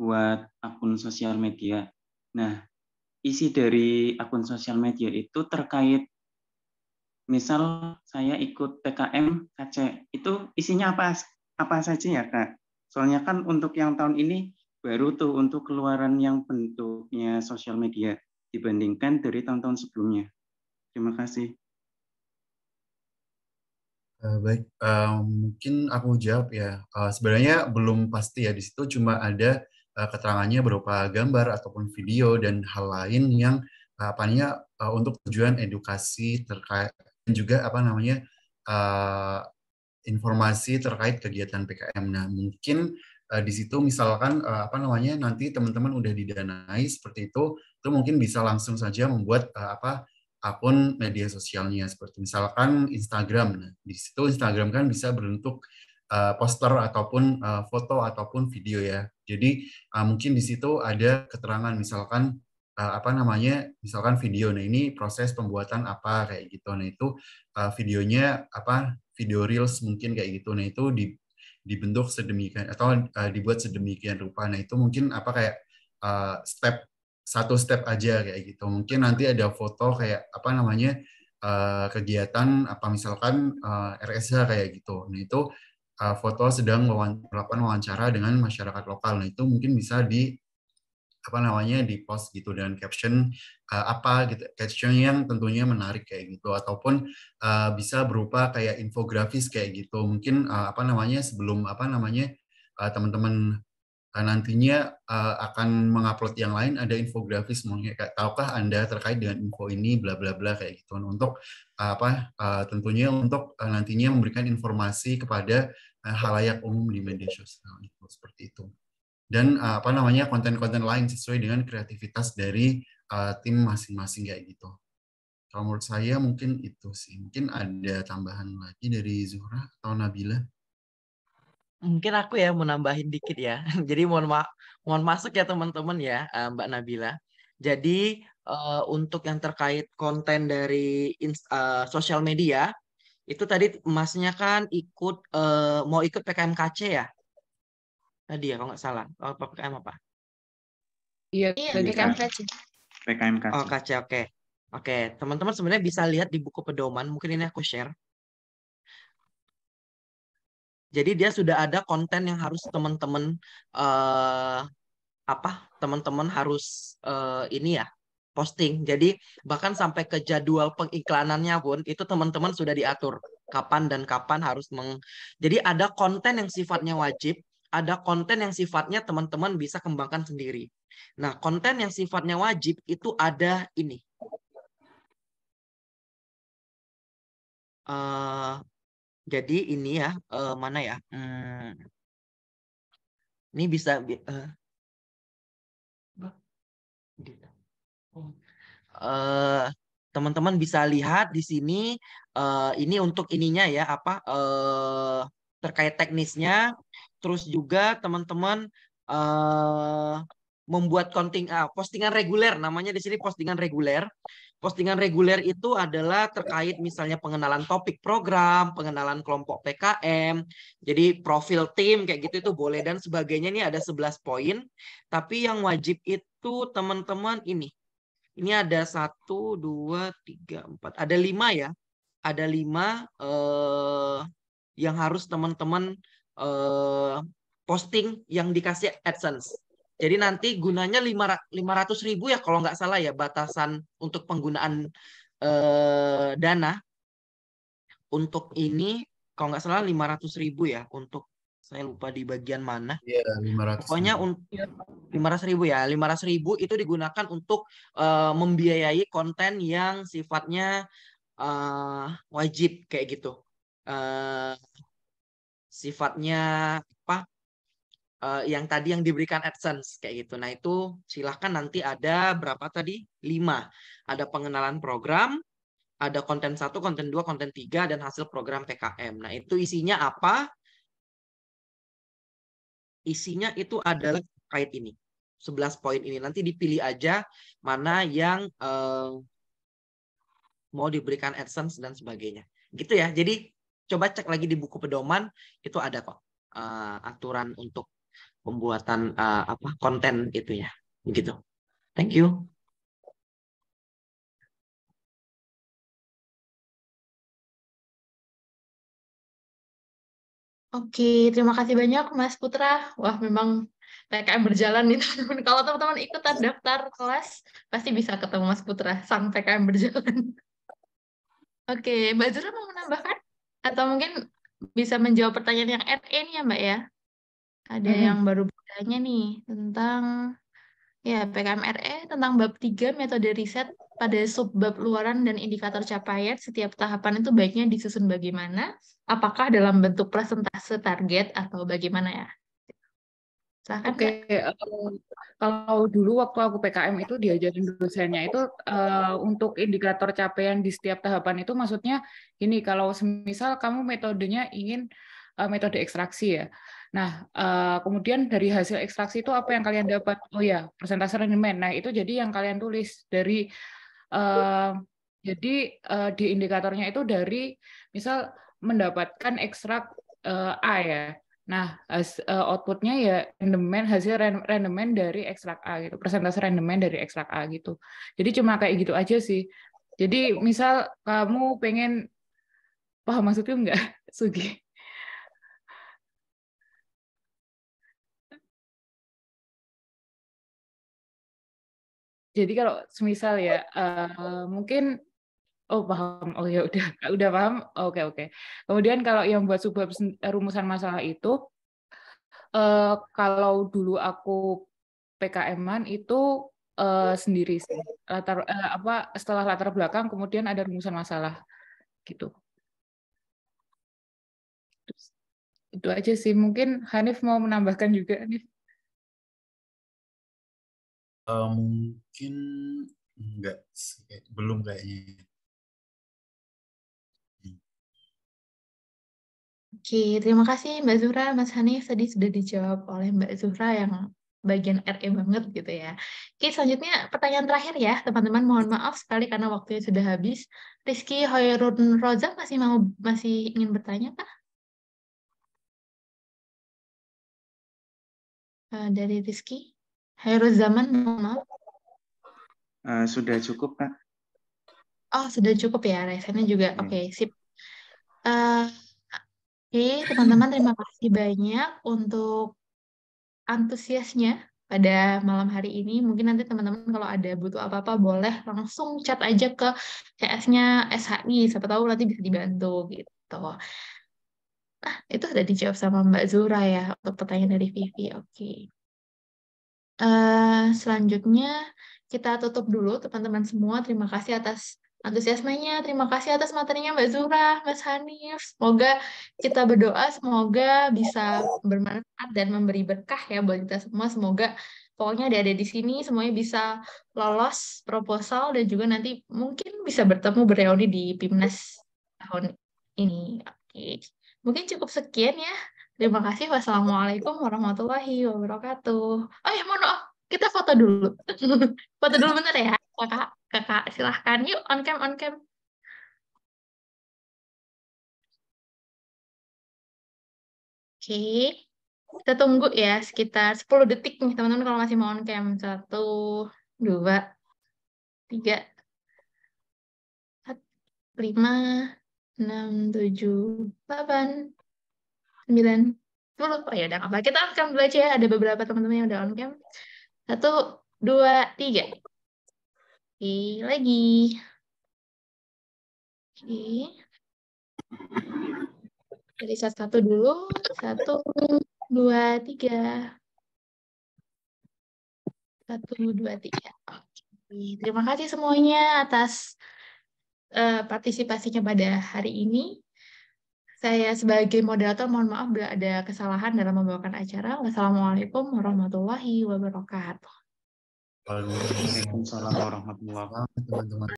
buat akun sosial media. Nah, isi dari akun sosial media itu terkait, misal saya ikut PKM KC, itu isinya apa saja ya Kak? Soalnya kan untuk yang tahun ini baru tuh untuk keluaran yang bentuknya sosial media dibandingkan dari tahun-tahun sebelumnya. Terima kasih. Baik, mungkin aku jawab ya. Sebenarnya belum pasti ya, di situ cuma ada keterangannya berupa gambar ataupun video dan hal lain yang untuk tujuan edukasi terkait dan juga informasi terkait kegiatan PKM. Nah, mungkin di situ misalkan nanti teman-teman udah didanai seperti itu mungkin bisa langsung saja membuat akun media sosialnya, seperti misalkan Instagram. Nah, di situ Instagram kan bisa berbentuk poster ataupun foto ataupun video ya. Jadi mungkin di situ ada keterangan misalkan misalkan video. Nah, ini proses pembuatan apa kayak gitu. Nah, itu videonya video reels mungkin kayak gitu. Nah, itu dibentuk sedemikian atau dibuat sedemikian rupa. Nah, itu mungkin satu step aja kayak gitu. Mungkin nanti ada foto kayak kegiatan misalkan RSH kayak gitu. Nah, itu foto sedang melakukan wawancara dengan masyarakat lokal. Nah, itu mungkin bisa di post gitu dengan caption gitu, caption yang tentunya menarik kayak gitu, ataupun bisa berupa kayak infografis kayak gitu. Mungkin sebelum teman-teman nantinya akan mengupload yang lain, ada infografis, mungkin kayak tahukah Anda terkait dengan info ini bla bla bla kayak gitu, untuk tentunya untuk nantinya memberikan informasi kepada halayak umum di media sosial itu, seperti itu. Dan konten-konten lain sesuai dengan kreativitas dari tim masing-masing kayak gitu. Kalau menurut saya mungkin itu sih. Mungkin ada tambahan lagi dari Zuhra atau Nabila? Mungkin aku ya mau nambahin dikit ya. Jadi mohon masuk ya teman-teman ya, Mbak Nabila. Jadi untuk yang terkait konten dari sosial media, itu tadi Masnya kan mau ikut PKMKC ya? Tadi ya kalau nggak salah. PKM apa? Iya, tadi Kak. PKMKC. Oh, KC, oke. Oke, teman-teman sebenarnya bisa lihat di buku pedoman. Mungkin ini aku share. Jadi dia sudah ada konten yang harus teman-teman teman-teman harus posting. Jadi bahkan sampai ke jadwal pengiklanannya pun itu teman-teman sudah diatur kapan dan kapan harus Jadi ada konten yang sifatnya wajib, ada konten yang sifatnya teman-teman bisa kembangkan sendiri. Nah, konten yang sifatnya wajib itu ada ini. Jadi ini ya, mana ya? Ini bisa teman-teman bisa lihat di sini. Ini untuk ininya ya, terkait teknisnya. Terus juga teman-teman membuat postingan reguler, namanya di sini postingan reguler. Postingan reguler itu adalah terkait misalnya pengenalan topik program, pengenalan kelompok PKM, jadi profil tim kayak gitu itu boleh dan sebagainya. Ini ada 11 poin. Tapi yang wajib itu teman-teman ini. Ini ada 1, 2, 3, 4. Ada 5 ya. Ada 5 yang harus teman-teman posting yang dikasih AdSense. Jadi nanti gunanya 500.000 ya kalau nggak salah ya batasan untuk penggunaan dana. Untuk ini kalau nggak salah 500.000 ya, untuk saya lupa di bagian mana. Iya, 500. Pokoknya 500.000 ya. 500.000 itu digunakan untuk membiayai konten yang sifatnya wajib kayak gitu. Sifatnya yang tadi yang diberikan AdSense kayak gitu. Nah, itu silahkan nanti ada berapa tadi? 5. Ada pengenalan program, ada konten 1, konten 2, konten 3, dan hasil program PKM. Nah, itu isinya apa? Isinya itu adalah terkait ini. 11 poin ini. Nanti dipilih aja mana yang mau diberikan AdSense dan sebagainya. Gitu ya. Jadi coba cek lagi di buku pedoman, itu ada kok aturan untuk pembuatan konten itu ya. Begitu. Thank you. Oke, terima kasih banyak Mas Putra. Wah, memang PKM berjalan nih teman-teman. Kalau teman-teman ikutan daftar kelas, pasti bisa ketemu Mas Putra, sang PKM berjalan. Oke, Mbak Zura mau menambahkan? Atau mungkin bisa menjawab pertanyaan yang RE nih ya Mbak ya? Ada yang baru bertanya nih tentang ya PKM RE tentang bab 3 metode riset pada subbab luaran dan indikator capaian setiap tahapan itu baiknya disusun bagaimana? Apakah dalam bentuk presentase target atau bagaimana ya? Silahkan, Oke, Mbak. kalau dulu waktu aku PKM itu diajarin dosennya itu untuk indikator capaian di setiap tahapan itu maksudnya ini kalau semisal kamu metodenya ingin metode ekstraksi ya. Nah, kemudian dari hasil ekstraksi itu apa yang kalian dapat? Oh ya, persentase rendemen. Nah, itu jadi yang kalian tulis dari jadi di indikatornya itu dari misal mendapatkan ekstrak A ya. Nah, outputnya ya hasil rendemen dari ekstrak A gitu, persentase rendemen dari ekstrak A gitu. Jadi cuma kayak gitu aja sih. Jadi misal kamu pengen paham maksudnya enggak, Sugi? Jadi kalau semisal ya mungkin paham. Oh ya udah paham. Oke. Kemudian kalau yang buat subbab rumusan masalah itu kalau dulu aku PKM-an itu sendiri sih. Setelah latar belakang kemudian ada rumusan masalah gitu. Itu aja sih. Mungkin Hanif mau menambahkan juga, Hanif. Mungkin enggak sih, belum kayaknya. Oke, terima kasih Mbak Zura, Mas Hanif. Tadi sudah dijawab oleh Mbak Zura yang bagian RE banget gitu ya. Oke, selanjutnya pertanyaan terakhir ya, teman-teman. Mohon maaf sekali karena waktunya sudah habis. Rizky Hoyrun Roza masih ingin bertanya kah? Dari Rizky. Hairul Zaman, mohon maaf. Sudah cukup, Kak. Oh, sudah cukup ya, resennya juga. Oke, sip. Oke, teman-teman, terima kasih banyak untuk antusiasnya pada malam hari ini. Mungkin nanti teman-teman kalau ada butuh apa-apa boleh langsung chat aja ke CS-nya SHI. Siapa tahu nanti bisa dibantu gitu. Nah, itu sudah dijawab sama Mbak Zura ya untuk pertanyaan dari Vivi. Oke. Selanjutnya kita tutup dulu teman-teman semua. Terima kasih atas antusiasmenya, terima kasih atas materinya Mbak Zura, Mas Hanif. Semoga kita berdoa, semoga bisa bermanfaat dan memberi berkah ya buat kita semua. Semoga pokoknya ada di sini semuanya bisa lolos proposal dan juga nanti mungkin bisa bertemu bereuni di PIMNAS tahun ini. Oke. Mungkin cukup sekian ya. Terima kasih. Wassalamualaikum warahmatullahi wabarakatuh. Oh ya, mohon maaf. Kita foto dulu. Foto dulu bentar ya, kakak. Kakak, silahkan. Yuk, on cam, on cam. Oke. Kita tunggu ya sekitar 10 detik nih, teman-teman, kalau masih mau on cam. 1, 2, 3, 4, 5, 6, 7, 8, 9, 10. Oh ya, udah apa? Kita on cam dulu aja ya. Ada beberapa teman-teman yang udah on cam. 1, 2, 3. Oke, lagi. Oke. Dari satu dulu. 1, 2, 3. 1, 2, 3. Oke. Terima kasih semuanya atas partisipasinya pada hari ini. Saya sebagai moderator mohon maaf bila ada kesalahan dalam membawakan acara. Wassalamualaikum warahmatullahi wabarakatuh. Waalaikumsalam warahmatullahi wabarakatuh. Teman-teman.